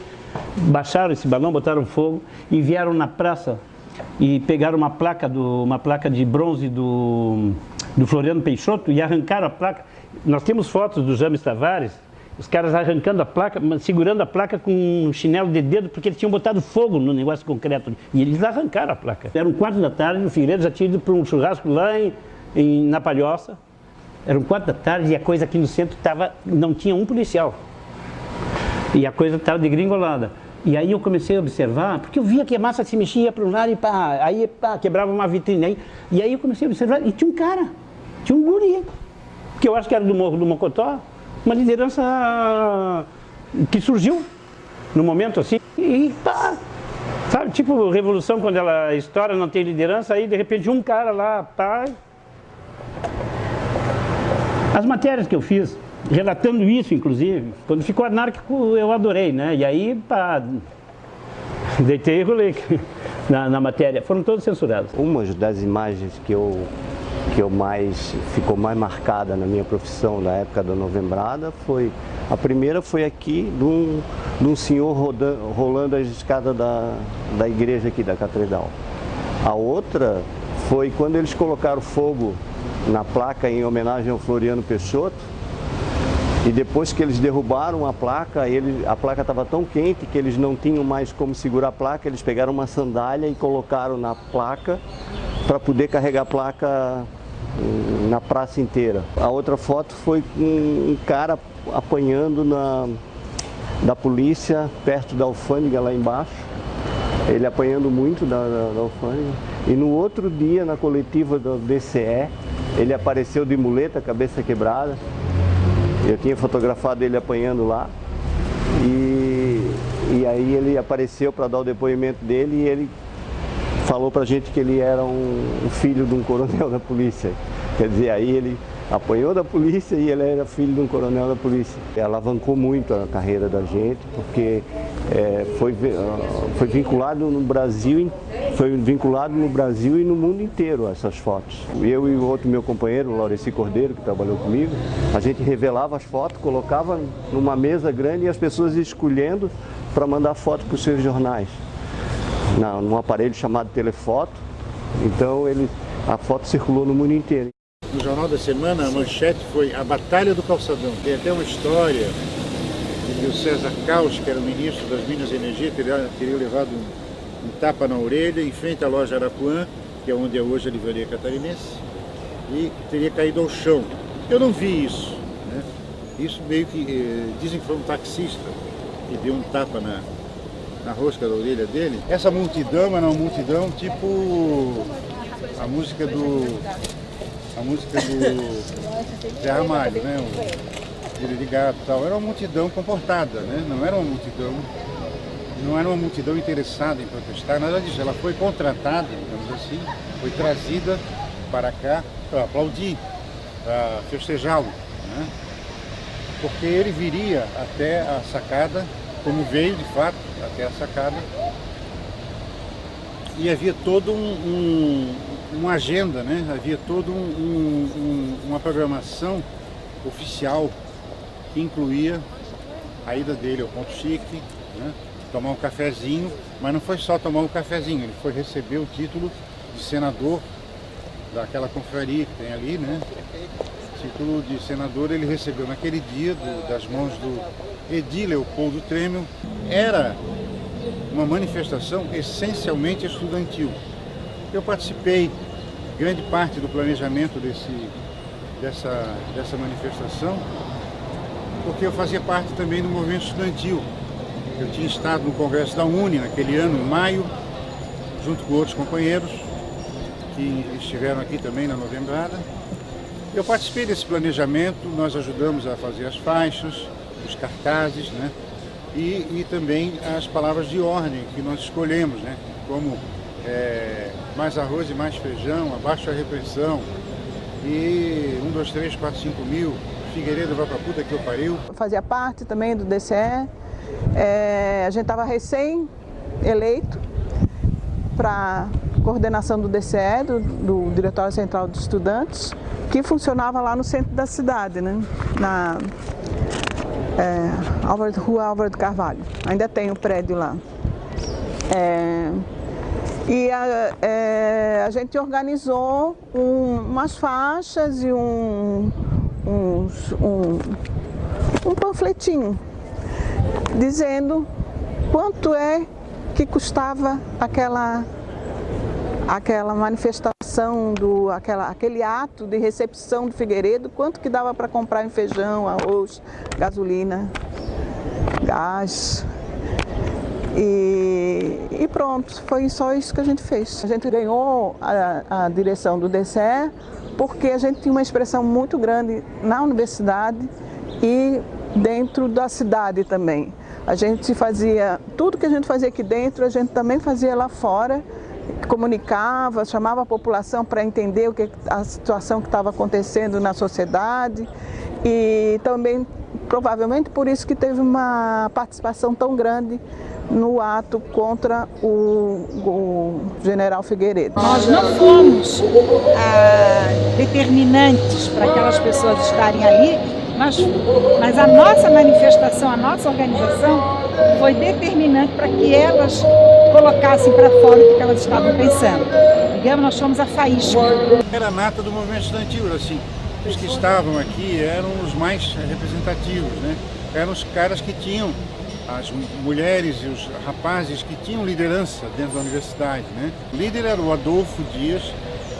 Baixaram esse balão, botaram fogo e vieram na praça e pegaram uma placa de bronze do Floriano Peixoto e arrancaram a placa. Nós temos fotos do James Tavares, os caras arrancando a placa, segurando a placa com um chinelo de dedo, porque eles tinham botado fogo no negócio concreto. E eles arrancaram a placa. Era 4 da tarde, o Figueiredo já tinha ido para um churrasco lá na Palhoça. Eram 4 da tarde e a coisa aqui no centro não tinha um policial. E a coisa estava degringolada. E aí eu comecei a observar, porque eu via que a massa se mexia para um lado e pá, aí pá, quebrava uma vitrine. E aí eu comecei a observar, e tinha um cara, tinha um guri, que eu acho que era do Morro do Mocotó, uma liderança que surgiu no momento assim, e pá, sabe, tipo revolução, quando ela estoura, não tem liderança, aí de repente um cara lá, pá. As matérias que eu fiz, relatando isso, inclusive, quando ficou anárquico, eu adorei, né? E aí, pá, deitei e rolei na matéria. Foram todas censuradas.
Uma das imagens que ficou mais marcada na minha profissão na época da Novembrada foi... A primeira foi aqui, de um senhor rolando as escadas da igreja aqui, da catedral. A outra foi quando eles colocaram fogo na placa em homenagem ao Floriano Peixoto. E depois que eles derrubaram a placa estava tão quente que eles não tinham mais como segurar a placa, eles pegaram uma sandália e colocaram na placa para poder carregar a placa na praça inteira. A outra foto foi um cara apanhando da polícia perto da alfândega lá embaixo, ele apanhando muito da alfândega. E no outro dia, na coletiva do DCE, ele apareceu de muleta, cabeça quebrada. Eu tinha fotografado ele apanhando lá e aí ele apareceu para dar o depoimento dele e ele falou para a gente que ele era um filho de um coronel da polícia. Quer dizer, aí ele apanhou da polícia e ele era filho de um coronel da polícia. Alavancou muito a carreira da gente porque foi vinculado no Brasil e no mundo inteiro essas fotos. Eu e o outro meu companheiro, o Laureci Cordeiro, que trabalhou comigo, a gente revelava as fotos, colocava numa mesa grande e as pessoas iam escolhendo para mandar foto para os seus jornais. Num aparelho chamado telefoto, então a foto circulou no mundo inteiro.
No Jornal da Semana, a manchete foi a Batalha do Calçadão. Tem até uma história de que o César Caos, que era o ministro das Minas e Energia, teria levado um tapa na orelha em frente à loja Arapuã, que é onde é hoje a livraria catarinense, e teria caído ao chão. Eu não vi isso, né? Isso meio que dizem que foi um taxista que deu um tapa na rosca da orelha dele. Essa multidão era uma multidão tipo a música do Zé Ramalho, né? O Filho de Gato e tal. Era uma multidão comportada, né? Não era uma multidão interessada em protestar, nada disso. Ela foi contratada, digamos assim, foi trazida para cá para aplaudir, para festejá-lo, né? Porque ele viria até a sacada, como veio de fato até a sacada, e havia todo uma agenda, né? Havia toda uma programação oficial que incluía a ida dele ao Ponto Chique, né? Tomar um cafezinho, mas não foi só tomar um cafezinho, ele foi receber o título de senador daquela confraria que tem ali, né? O título de senador ele recebeu naquele dia das mãos do Edir Leopoldo Tremel. Era uma manifestação essencialmente estudantil. Eu participei de grande parte do planejamento dessa manifestação, porque eu fazia parte também do movimento estudantil. Eu tinha estado no Congresso da UNE naquele ano, em maio, junto com outros companheiros que estiveram aqui também na Novembrada. Eu participei desse planejamento, nós ajudamos a fazer as faixas, os cartazes, né? E também as palavras de ordem que nós escolhemos, né? Como mais arroz e mais feijão, abaixo a repressão, e 1, 2, 3, 4, 5 mil, Figueiredo vai pra puta que eu pariu.
Fazia parte também do DCE, a gente estava recém-eleito para coordenação do DCE, do Diretório Central dos Estudantes, que funcionava lá no centro da cidade, né? Na Rua Álvaro de Carvalho. Ainda tem o prédio lá. E a gente organizou umas faixas e um panfletinho dizendo quanto que custava aquela manifestação, aquele ato de recepção do Figueiredo, quanto que dava para comprar em feijão, arroz, gasolina, gás. E pronto, foi só isso que a gente fez. A gente ganhou a direção do DCE porque a gente tinha uma expressão muito grande na universidade e dentro da cidade também. A gente fazia, tudo que a gente fazia aqui dentro, a gente também fazia lá fora, comunicava, chamava a população para entender a situação que estava acontecendo na sociedade e também, provavelmente, por isso que teve uma participação tão grande no ato contra o general Figueiredo.
Nós não fomos determinantes para aquelas pessoas estarem ali, mas a nossa manifestação, a nossa organização foi determinante para que elas colocassem para fora o que elas estavam pensando. Digamos, nós fomos a faísca.
Era a nata do movimento estudantil, assim. Os que estavam aqui eram os mais representativos, né? Eram os caras que tinham, as mulheres e os rapazes que tinham liderança dentro da universidade, né? O líder era o Adolfo Dias,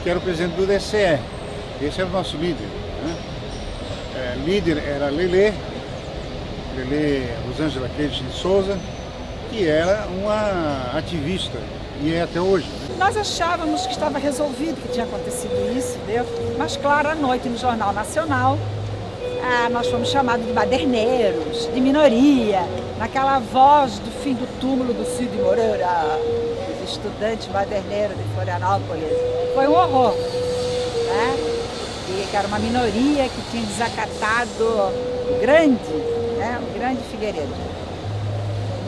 que era o presidente do DCE. Esse era o nosso líder, né? Líder era Lelê Rosângela Keide de Souza, que era uma ativista, e é até hoje.
Nós achávamos que estava resolvido, que tinha acontecido isso, entendeu? Mas claro, à noite no Jornal Nacional, nós fomos chamados de baderneiros, de minoria, naquela voz do fim do túmulo do Cid Moreira, estudante baderneiro de Florianópolis. Foi um horror, né? E que era uma minoria que tinha desacatado o grande Figueiredo.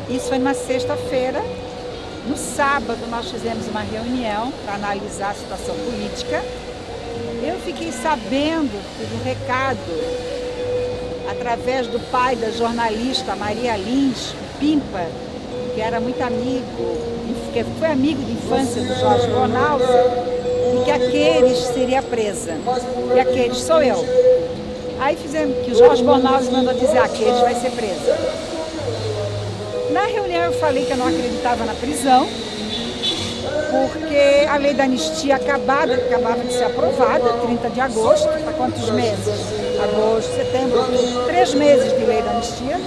Isso foi numa sexta-feira. No sábado nós fizemos uma reunião para analisar a situação política. Eu fiquei sabendo, tive um recado, através do pai da jornalista Maria Lins, Pimpa, que era muito amigo, que foi amigo de infância do Jorge Bonalza, e que Aqueles seria presa. E Aqueles sou eu. Aí fizemos que o Jorge Bonalza mandou dizer: Aqueles vai ser presa. Na reunião eu falei que eu não acreditava na prisão, porque a lei da anistia acabava de ser aprovada, 30 de agosto, há quantos meses? Agosto, setembro, outubro, 3 meses de lei da anistia.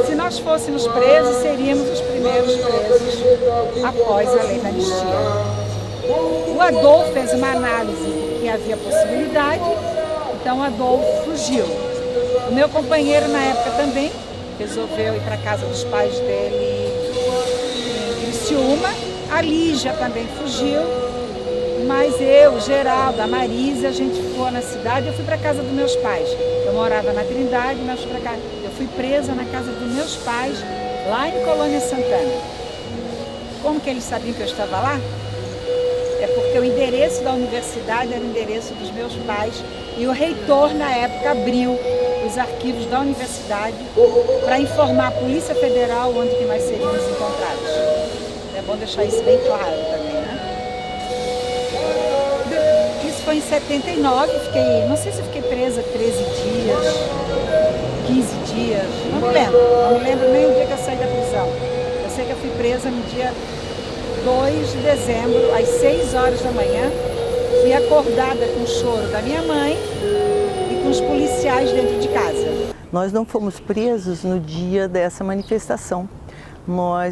Se nós fôssemos presos, seríamos os primeiros presos após a lei da anistia. O Adolfo fez uma análise que havia possibilidade, então o Adolfo fugiu. O meu companheiro na época também resolveu ir para a casa dos pais dele em Criciúma. A Lígia também fugiu, mas eu, Geraldo, a Marisa, a gente ficou na cidade. Eu fui para a casa dos meus pais. Eu morava na Trindade, mas eu fui presa na casa dos meus pais, lá em Colônia Santana. Como que eles sabiam que eu estava lá? É porque o endereço da universidade era o endereço dos meus pais e o reitor, na época, abriu os arquivos da universidade para informar a Polícia Federal onde que nós seríamos encontrados. É bom deixar isso bem claro também, né? Isso foi em 79, não sei se eu fiquei presa 13 dias, 15 dias, não me lembro nem o dia que eu saí da prisão. Eu sei que eu fui presa no dia 2 de dezembro, às 6 horas da manhã, fui acordada com o choro da minha mãe e com os policiais dentro de casa.
Nós não fomos presos no dia dessa manifestação.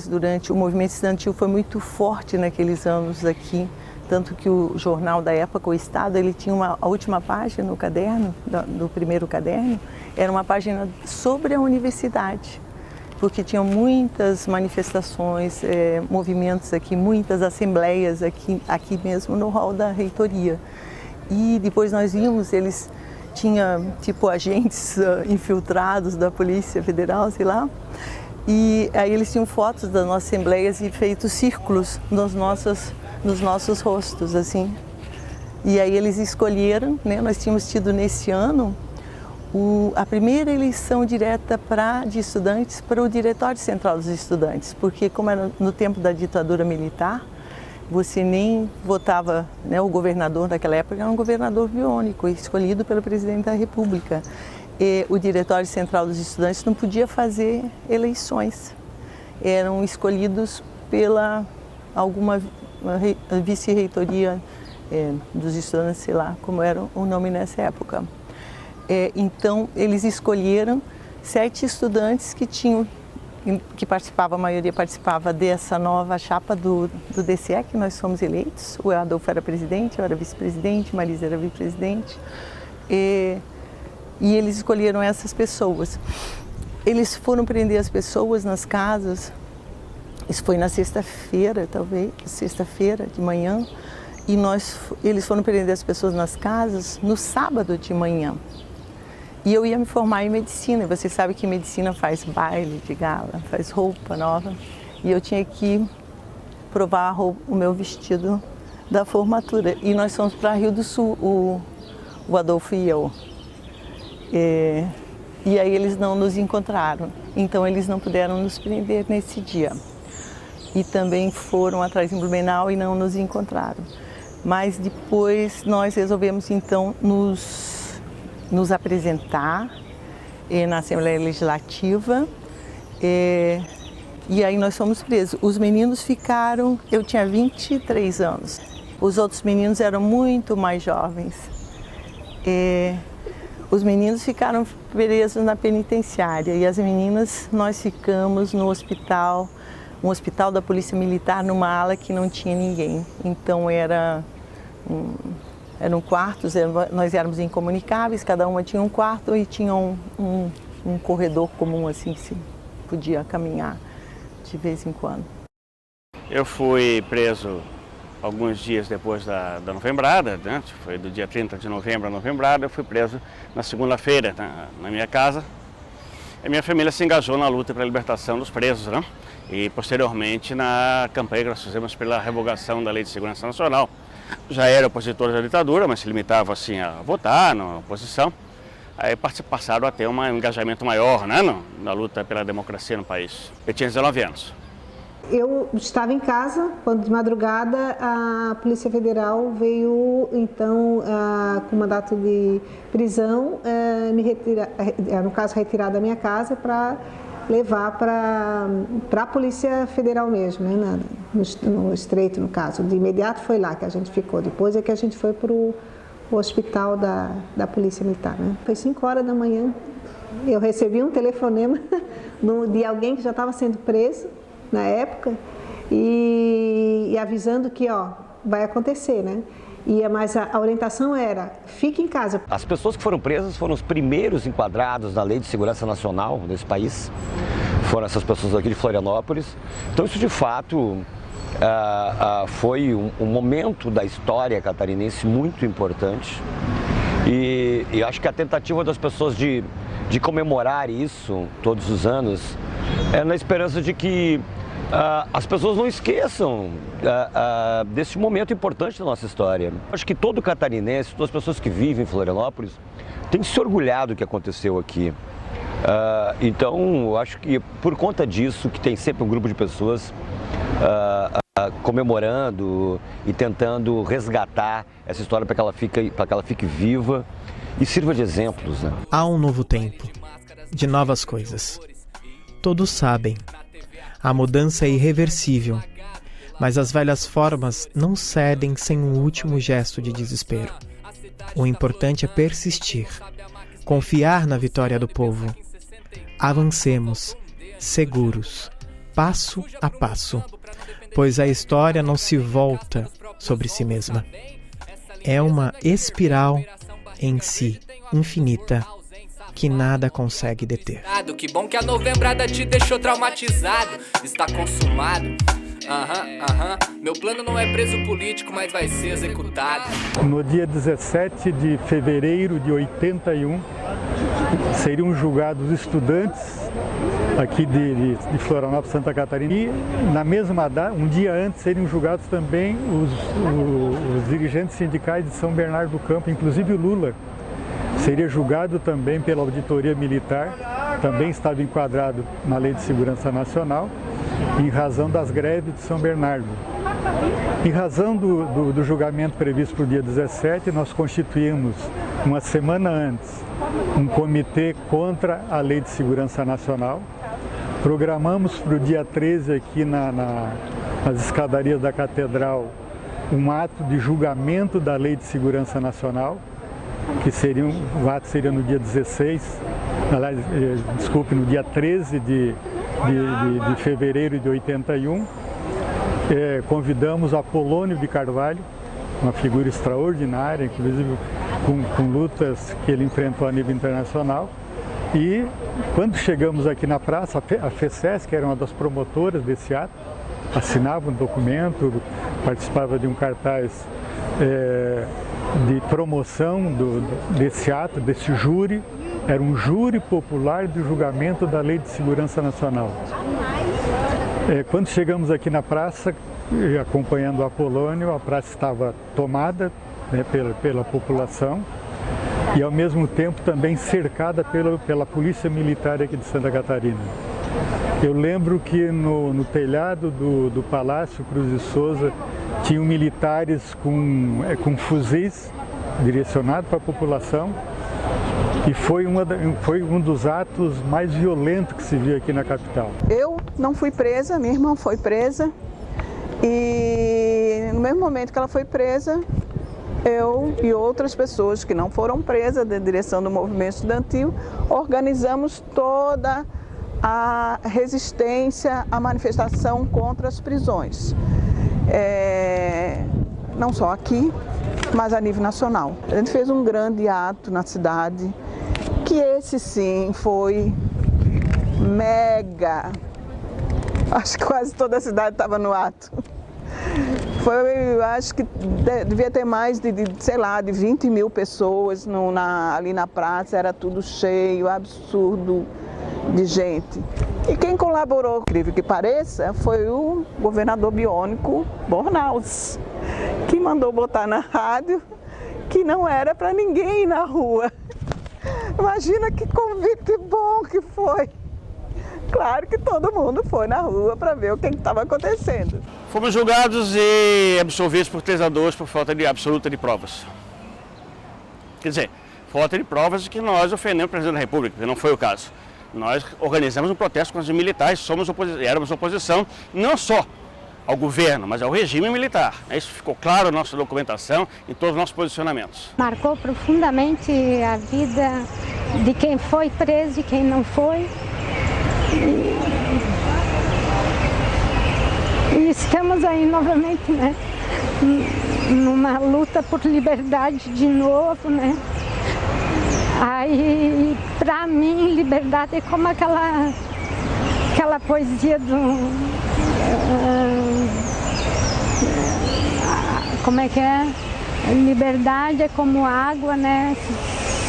Durante o movimento estudantil foi muito forte naqueles anos aqui, tanto que o jornal da época, o Estado, ele tinha a última página no caderno, do primeiro caderno, era uma página sobre a universidade, porque tinham muitas manifestações, movimentos aqui, muitas assembleias aqui mesmo no hall da reitoria. E depois nós vimos, eles tinham tipo agentes infiltrados da Polícia Federal, sei lá, e aí eles tinham fotos das nossas assembleias e feito círculos nos nossos rostos, assim. E aí eles escolheram, né, nós tínhamos tido nesse ano a primeira eleição direta de estudantes para o Diretório Central dos Estudantes, porque como era no tempo da ditadura militar, você nem votava, né, o governador daquela época era um governador biônico, escolhido pelo presidente da República. E o Diretório Central dos Estudantes não podia fazer eleições, eram escolhidos pela alguma vice-reitoria dos estudantes, sei lá como era o nome nessa época. Então, eles escolheram 7 estudantes que tinham que participava, a maioria participava dessa nova chapa do DCE, que nós somos eleitos. O Adolfo era presidente, eu era vice-presidente, Marisa era vice-presidente. E eles escolheram essas pessoas. Eles foram prender as pessoas nas casas, isso foi na sexta-feira, talvez, sexta-feira de manhã, e eles foram prender as pessoas nas casas no sábado de manhã. E eu ia me formar em medicina, você sabe que medicina faz baile de gala, faz roupa nova, e eu tinha que provar o meu vestido da formatura. E nós fomos para Rio do Sul, o Adolfo e eu. E aí eles não nos encontraram, então eles não puderam nos prender nesse dia. E também foram atrás em Blumenau e não nos encontraram. Mas depois nós resolvemos então nos apresentar na Assembleia Legislativa e aí nós fomos presos. Os meninos ficaram, eu tinha 23 anos, os outros meninos eram muito mais jovens. Os meninos ficaram presos na penitenciária e as meninas, nós ficamos no hospital, um hospital da Polícia Militar, numa ala que não tinha ninguém. Então eram quartos, nós éramos incomunicáveis, cada uma tinha um quarto e tinha um corredor comum assim que se podia caminhar de vez em quando.
Eu fui preso alguns dias depois da novembrada, né? Foi do dia 30 de novembro à novembrada, eu fui preso na segunda-feira na minha casa. A minha família se engajou na luta pela libertação dos presos, né? E posteriormente na campanha que nós fizemos pela revogação da Lei de Segurança Nacional. Já era opositor da ditadura, mas se limitava assim a votar na oposição. Aí passaram a ter um engajamento maior, né, na luta pela democracia no país. Eu tinha 19 anos.
Eu estava em casa quando de madrugada a Polícia Federal veio então com mandato de prisão me retirar, no caso retirar da minha casa para levar para a Polícia Federal mesmo, né, no Estreito no caso. De imediato foi lá que a gente ficou, depois é que a gente foi para o hospital da Polícia Militar. Né? Foi 5 horas da manhã, eu recebi um telefonema de alguém que já estava sendo preso na época e avisando que vai acontecer, né? Mas a orientação era, fique em casa.
As pessoas que foram presas foram os primeiros enquadrados na Lei de Segurança Nacional desse país. Foram essas pessoas aqui de Florianópolis. Então isso de fato foi um momento da história catarinense muito importante. E acho que a tentativa das pessoas de comemorar isso todos os anos é na esperança de que as pessoas não esqueçam desse momento importante da nossa história. Acho que todo catarinense, todas as pessoas que vivem em Florianópolis, tem que se orgulhar do que aconteceu aqui. Então, eu acho que por conta disso, que tem sempre um grupo de pessoas comemorando e tentando resgatar essa história para que ela fique viva e sirva de exemplos. Né?
Há um novo tempo, de novas coisas. Todos sabem. A mudança é irreversível, mas as velhas formas não cedem sem um último gesto de desespero. O importante é persistir, confiar na vitória do povo. Avancemos, seguros, passo a passo, pois a história não se volta sobre si mesma. É uma espiral em si, infinita, que nada consegue deter.
Que bom que a novembrada te deixou traumatizado. Está consumado. Meu plano não é preso político, mas vai ser executado.
No dia 17 de fevereiro de 81, seriam julgados estudantes aqui de Florianópolis, Santa Catarina. E na mesma data, um dia antes, seriam julgados também os dirigentes sindicais de São Bernardo do Campo, inclusive o Lula. Seria julgado também pela auditoria militar, também estava enquadrado na Lei de Segurança Nacional, em razão das greves de São Bernardo. Em razão do julgamento previsto para o dia 17, nós constituímos, uma semana antes, um comitê contra a Lei de Segurança Nacional. Programamos para o dia 13 aqui nas escadarias da Catedral um ato de julgamento da Lei de Segurança Nacional, o ato seria no dia 16, no dia 13 de de fevereiro de 81, convidamos Apolônio de Carvalho, uma figura extraordinária, inclusive com lutas que ele enfrentou a nível internacional. E quando chegamos aqui na praça, a FECES, que era uma das promotoras desse ato, assinava um documento, participava de um cartaz de promoção desse ato, desse júri. Era um júri popular de julgamento da Lei de Segurança Nacional. Quando chegamos aqui na praça, acompanhando o Apolônio, a praça estava tomada, né, pela população e ao mesmo tempo também cercada pela Polícia Militar aqui de Santa Catarina. Eu lembro que no telhado do Palácio Cruz de Souza tinham militares com fuzis direcionados para a população. E foi um dos atos mais violentos que se viu aqui na capital.
Eu não fui presa, minha irmã foi presa. E no mesmo momento que ela foi presa, eu e outras pessoas que não foram presas da direção do movimento estudantil, organizamos toda a resistência à manifestação contra as prisões. Não só aqui, mas a nível nacional. A gente fez um grande ato na cidade, que esse sim foi mega. Acho que quase toda a cidade estava no ato. Acho que devia ter mais de 20 mil pessoas ali na praça, era tudo cheio, absurdo de gente. E quem colaborou, incrível que pareça, foi o governador biônico Bornaus, que mandou botar na rádio que não era para ninguém ir na rua. Imagina que convite bom que foi. Claro que todo mundo foi na rua para ver o que estava acontecendo.
Fomos julgados e absolvidos por 3-2 por falta absoluta de provas. Quer dizer, falta de provas de que nós ofendemos o presidente da República, que não foi o caso. Nós organizamos um protesto com os militares, éramos oposição não só ao governo, mas ao regime militar. Isso ficou claro na nossa documentação e todos os nossos posicionamentos.
Marcou profundamente a vida de quem foi preso e quem não foi. E estamos aí novamente, né, numa luta por liberdade de novo, né. Aí, pra mim, liberdade é como aquela poesia como é que é? Liberdade é como água, né?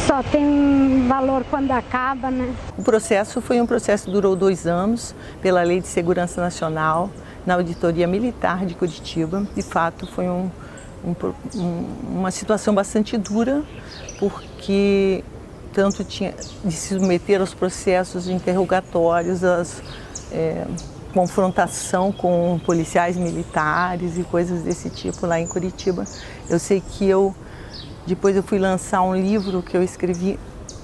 Só tem valor quando acaba, né?
O processo foi um processo que durou 2 anos, pela Lei de Segurança Nacional, na Auditoria Militar de Curitiba. De fato, foi uma situação bastante dura, porque tanto tinha de se submeter aos processos interrogatórios, confrontação com policiais militares e coisas desse tipo lá em Curitiba. Eu sei que depois eu fui lançar um livro que eu escrevi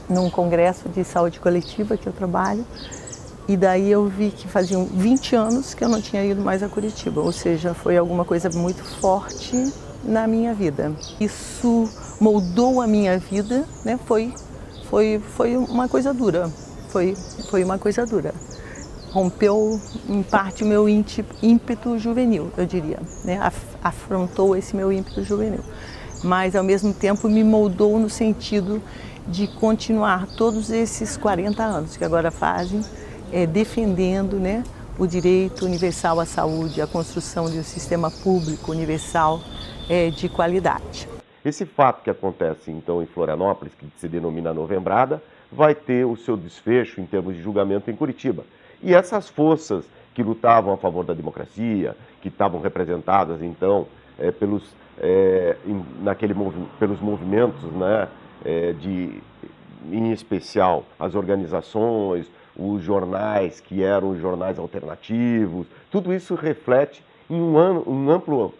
num congresso de saúde coletiva que eu trabalho, e daí eu vi que faziam 20 anos que eu não tinha ido mais a Curitiba, ou seja, foi alguma coisa muito forte na minha vida. Isso moldou a minha vida, né? Foi uma coisa dura, foi uma coisa dura. Rompeu, em parte, o meu ímpeto juvenil, eu diria, né? Afrontou esse meu ímpeto juvenil. Mas, ao mesmo tempo, me moldou no sentido de continuar todos esses 40 anos que agora fazem, defendendo, né, o direito universal à saúde, a construção de um sistema público universal de qualidade.
Esse fato que acontece, então, em Florianópolis, que se denomina Novembrada, vai ter o seu desfecho em termos de julgamento em Curitiba. E essas forças que lutavam a favor da democracia, que estavam representadas, então, pelos movimentos, né, em especial as organizações, os jornais que eram jornais alternativos, tudo isso reflete em um amplo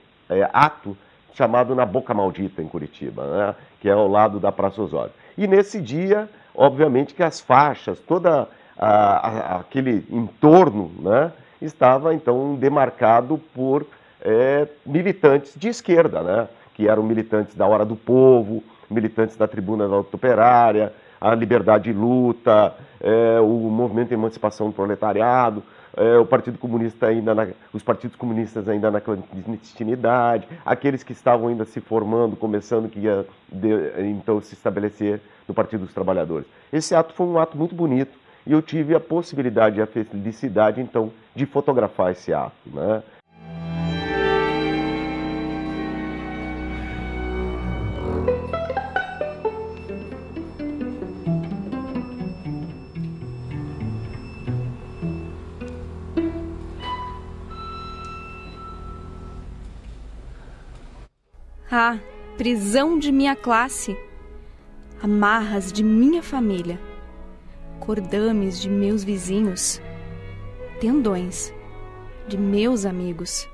ato chamado Na Boca Maldita, em Curitiba, né, que é ao lado da Praça Osório. E nesse dia, obviamente que as faixas, toda aquele entorno, né, estava então demarcado por militantes de esquerda, né, que eram militantes da Hora do Povo, militantes da Tribuna da Luta Operária, a Liberdade e Luta, o Movimento de Emancipação do Proletariado, o Partido Comunista os partidos comunistas ainda na clandestinidade, aqueles que estavam ainda se formando, começando, que ia então se estabelecer no Partido dos Trabalhadores. Esse ato foi um ato muito bonito e eu tive a possibilidade e a felicidade, então, de fotografar esse ato, né?
Ah, prisão de minha classe, amarras de minha família, cordames de meus vizinhos, tendões de meus amigos,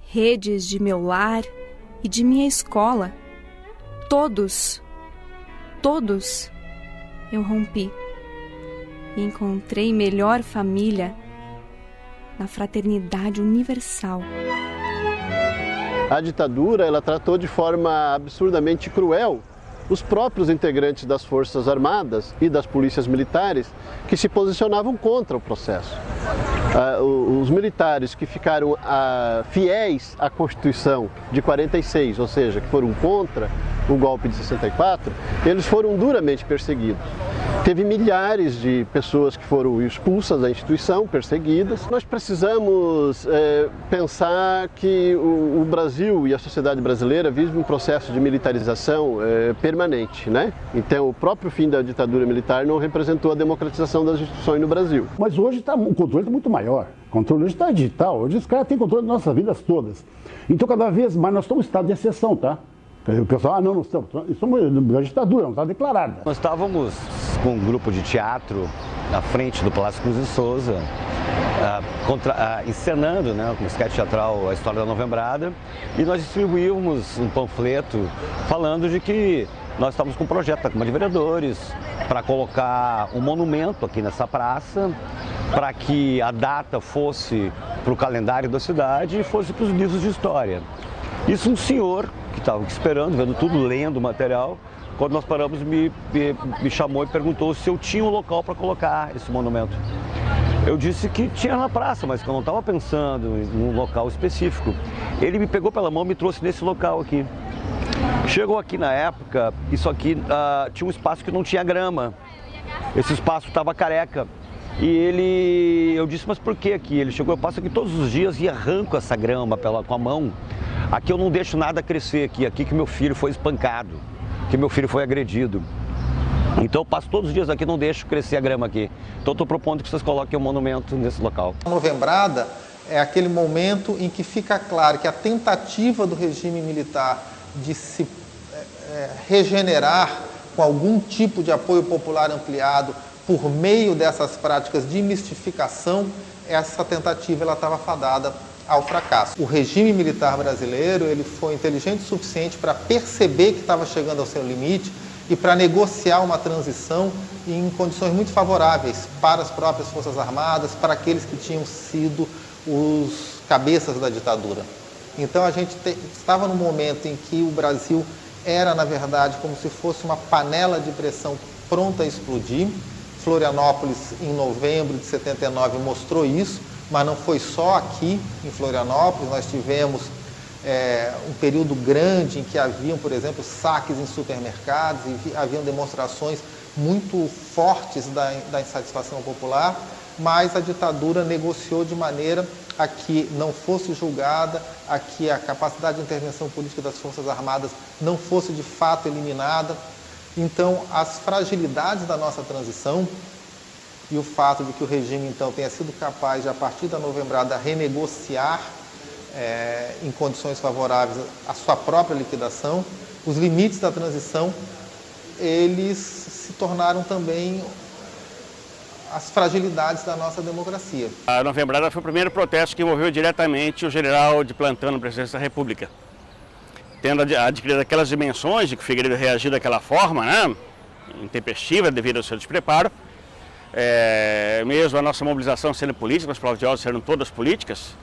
redes de meu lar e de minha escola, todos eu rompi e encontrei melhor família na fraternidade universal.
A ditadura, ela tratou de forma absurdamente cruel os próprios integrantes das Forças Armadas e das polícias militares que se posicionavam contra o processo. Os militares que ficaram fiéis à Constituição de 46, ou seja, que foram contra o golpe de 64, eles foram duramente perseguidos. Teve milhares de pessoas que foram expulsas da instituição, perseguidas. Nós precisamos pensar que o Brasil e a sociedade brasileira vivem um processo de militarização permanente, né? Então, o próprio fim da ditadura militar não representou a democratização das instituições no Brasil.
Mas hoje o controle está muito maior. O controle hoje está digital. Hoje os caras têm controle das nossas vidas todas. Então, cada vez mais nós estamos em estado de exceção, tá? O pessoal, não estamos na ditadura, não está declarada.
Nós estávamos com um grupo de teatro na frente do Palácio Cruz e Souza, encenando, né, com o sketch teatral A História da Novembrada, e nós distribuímos um panfleto falando de que nós estávamos com um projeto da Câmara de Vereadores para colocar um monumento aqui nessa praça, para que a data fosse para o calendário da cidade e fosse para os livros de história. Isso um senhor que estava esperando, vendo tudo, lendo o material, quando nós paramos, me chamou e perguntou se eu tinha um local para colocar esse monumento. Eu disse que tinha na praça, mas que eu não estava pensando em um local específico. Ele me pegou pela mão e me trouxe nesse local aqui. Chegou aqui na época, isso aqui tinha um espaço que não tinha grama. Esse espaço estava careca. E eu disse, mas por que aqui? Ele chegou, eu passo aqui todos os dias e arranco essa grama com a mão. Aqui eu não deixo nada crescer aqui que meu filho foi espancado, que meu filho foi agredido. Então eu passo todos os dias aqui, não deixo crescer a grama aqui. Então estou propondo que vocês coloquem um monumento nesse local.
A Novembrada é aquele momento em que fica claro que a tentativa do regime militar de se regenerar com algum tipo de apoio popular ampliado por meio dessas práticas de mistificação, essa tentativa ela estava fadada ao fracasso. O regime militar brasileiro ele foi inteligente o suficiente para perceber que estava chegando ao seu limite e para negociar uma transição em condições muito favoráveis para as próprias Forças Armadas, para aqueles que tinham sido os cabeças da ditadura. Então a gente estava num momento em que o Brasil era, na verdade, como se fosse uma panela de pressão pronta a explodir. Florianópolis, em novembro de 79, mostrou isso, mas não foi só aqui em Florianópolis. Nós tivemos um período grande em que haviam, por exemplo, saques em supermercados e haviam demonstrações muito fortes da insatisfação popular, mas a ditadura negociou de maneira a que não fosse julgada, a que a capacidade de intervenção política das Forças Armadas não fosse de fato eliminada. Então, as fragilidades da nossa transição e o fato de que o regime, então, tenha sido capaz de, a partir da Novembrada, renegociar em condições favoráveis a sua própria liquidação, os limites da transição, eles se tornaram também as fragilidades da nossa democracia.
A Novembrada foi o primeiro protesto que envolveu diretamente o general de plantão na presidência da República. Tendo adquirido aquelas dimensões de que o Figueiredo reagiu daquela forma, né, intempestiva devido ao seu despreparo, mesmo a nossa mobilização sendo política, as provas de ordem sendo todas políticas,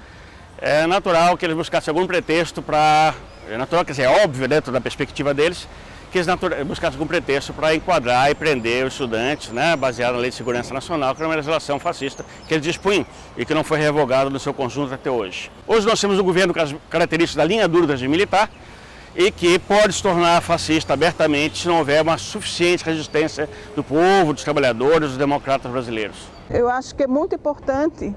é natural que eles buscassem algum pretexto para, é natural, quer dizer, é óbvio dentro da perspectiva deles, que eles buscassem algum pretexto para enquadrar e prender os estudantes, né, baseado na Lei de Segurança Nacional, que era uma legislação fascista que eles dispunham e que não foi revogada no seu conjunto até hoje. Hoje nós temos um governo com as características da linha dura do regime militar e que pode se tornar fascista abertamente se não houver uma suficiente resistência do povo, dos trabalhadores, dos democratas brasileiros.
Eu acho que é muito importante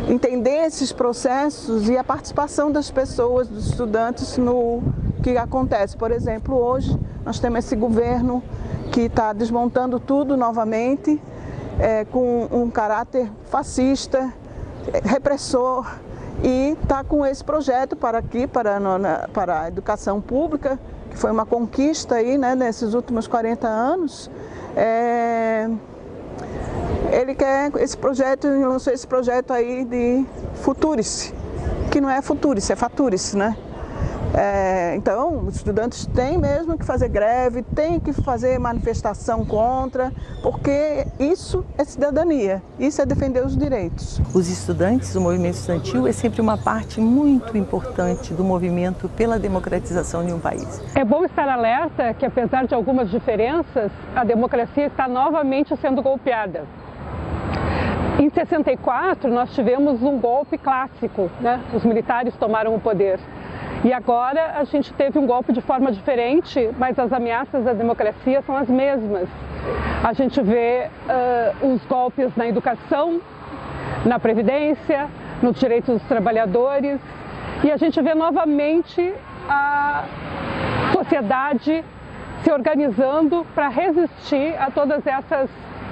entender esses processos e a participação das pessoas, dos estudantes no que acontece. Por exemplo, hoje nós temos esse governo que está desmontando tudo novamente, com um caráter fascista, repressor, e está com esse projeto para a educação pública, que foi uma conquista aí, né, nesses últimos 40 anos. Ele quer esse projeto, lançou esse projeto aí de Futurice, que não é Futurice, é Faturice, né? Então, os estudantes têm mesmo que fazer greve, têm que fazer manifestação contra, porque isso é cidadania, isso é defender os direitos.
Os estudantes, o movimento estudantil é sempre uma parte muito importante do movimento pela democratização de um país.
É bom estar alerta que, apesar de algumas diferenças, a democracia está novamente sendo golpeada. Em 64, nós tivemos um golpe clássico, né? Os militares tomaram o poder. E agora a gente teve um golpe de forma diferente, mas as ameaças à democracia são as mesmas. A gente vê os golpes na educação, na previdência, nos direitos dos trabalhadores, e a gente vê novamente a sociedade se organizando para resistir a todos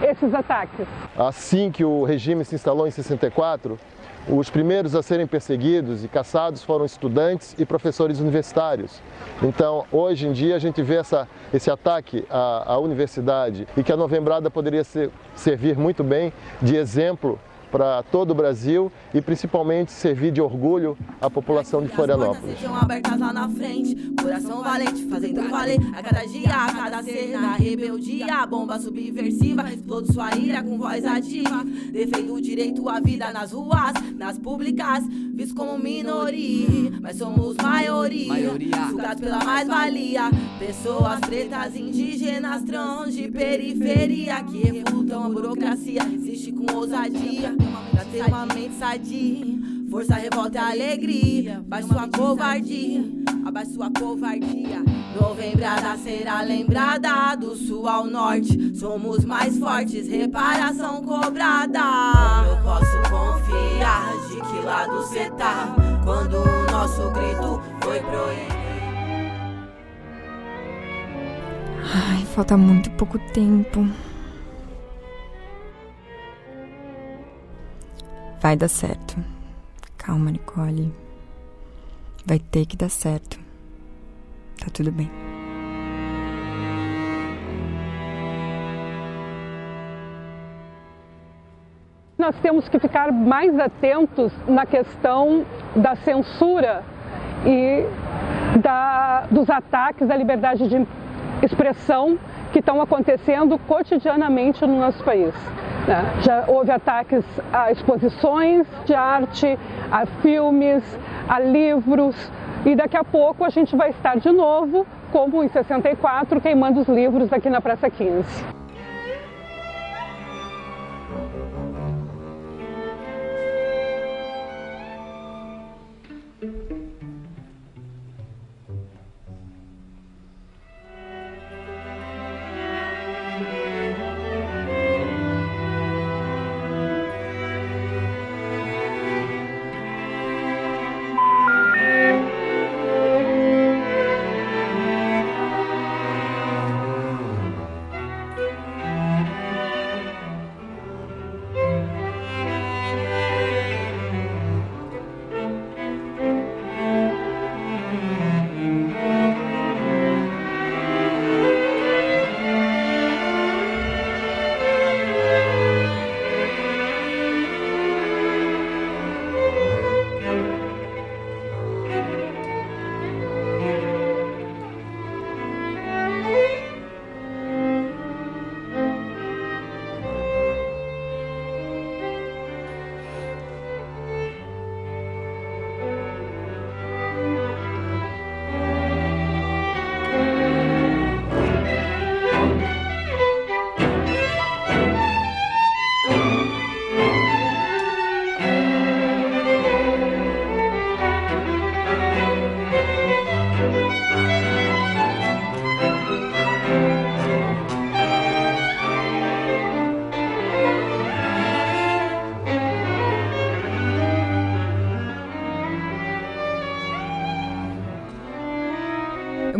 esses ataques.
Assim que o regime se instalou em 64, os primeiros a serem perseguidos e caçados foram estudantes e professores universitários. Então, hoje em dia, a gente vê esse ataque à universidade e que a Novembrada poderia servir muito bem de exemplo para todo o Brasil e principalmente servir de orgulho à população de Florianópolis.
Sejam abertas lá na frente, coração valente, fazendo valer a cada dia, a cada cena, rebeldia, bomba subversiva, explodo sua ira com voz ativa, defendo o direito à vida nas ruas, nas públicas, visto como minoria, mas somos maioria, sugados pela mais-valia, pessoas pretas, indígenas, trans de periferia, que refutam a burocracia, existe com ousadia, pra ter uma mente sadia, força, revolta e alegria, baixe sua covardia, abaixe sua covardia. Novembrada será lembrada, do sul ao norte, somos mais fortes, reparação cobrada. Como eu posso confiar, de que lado cê tá, quando o nosso grito foi proibido?
Ai, falta muito pouco tempo. Vai dar certo. Calma, Nicole. Vai ter que dar certo. Tá tudo bem.
Nós temos que ficar mais atentos na questão da censura e dos ataques à liberdade de expressão que estão acontecendo cotidianamente no nosso país. Já houve ataques a exposições de arte, a filmes, a livros, e daqui a pouco a gente vai estar de novo, como em 64, queimando os livros aqui na Praça 15.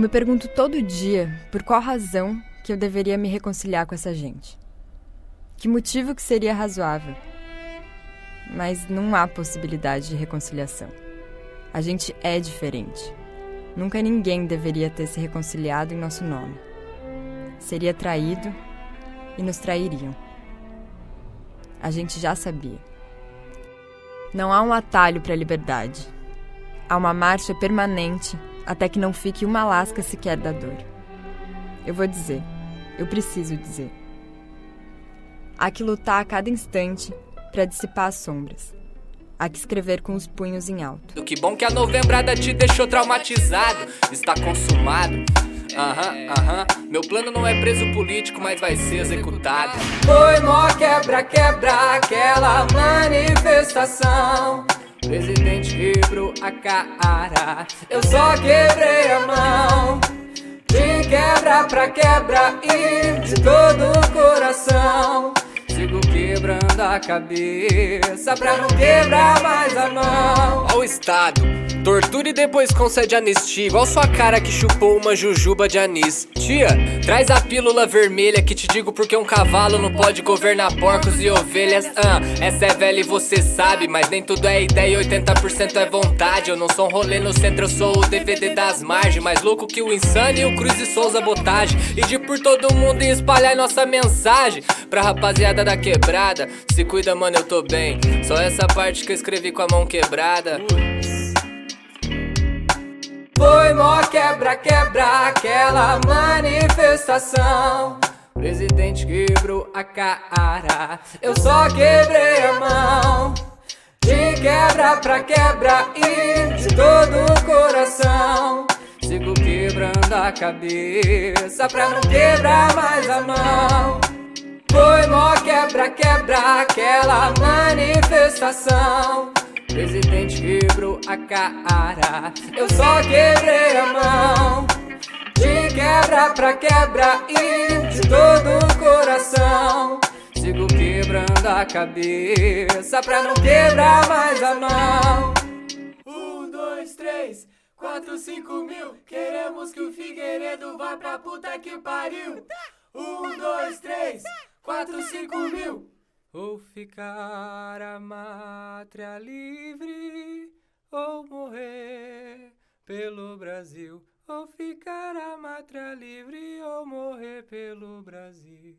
me pergunto todo dia por qual razão que eu deveria me reconciliar com essa gente. Que motivo que seria razoável? Mas não há possibilidade de reconciliação. A gente é diferente. Nunca ninguém deveria ter se reconciliado em nosso nome. Seria traído e nos trairiam. A gente já sabia. Não há um atalho para a liberdade. Há uma marcha permanente até que não fique uma lasca sequer da dor. Eu vou dizer. Eu preciso dizer. Há que lutar a cada instante para dissipar as sombras. Há que escrever com os punhos em alto.
Que bom que a novembrada te deixou traumatizado. Está consumado. Meu plano não é preso político, mas vai ser executado. Foi mó quebra, aquela manifestação. Presidente quebrou a cara, eu só quebrei a mão. De quebra pra quebra e de todo o coração. Sigo quebrando a cabeça pra não quebrar mais a mão. Ó o Estado, tortura e depois concede anistia. Igual sua cara que chupou uma jujuba de anis. Tia, traz a pílula vermelha que te digo porque um cavalo não pode governar porcos e ovelhas. Essa é velha e você sabe, mas nem tudo é ideia e 80% é vontade. Eu não sou um rolê no centro, eu sou o DVD das margens. Mais louco que o Insano e o Cruz e Souza Botagem. E de por todo mundo e espalhar nossa mensagem pra rapaziada da quebrada. Se cuida, mano, eu tô bem. Só essa parte que eu escrevi com a mão quebrada. Foi mó quebra, aquela manifestação. Presidente quebrou a cara, eu só quebrei a mão. De quebra pra quebra e de todo o coração. Sigo quebrando a cabeça pra não quebrar mais a mão. Foi mó quebra, aquela manifestação. Presidente quebrou a cara, eu só quebrei a mão. De quebra pra quebra e de todo o coração. Sigo quebrando a cabeça pra não quebrar mais a mão. 1, 2, 3, 4, 5 mil. Queremos que o Figueiredo vá pra puta que pariu. 1, 2, 3, 4, 5 mil. Ou ficar a mátria livre, ou morrer pelo Brasil. Ou ficar a mátria livre, ou morrer pelo Brasil.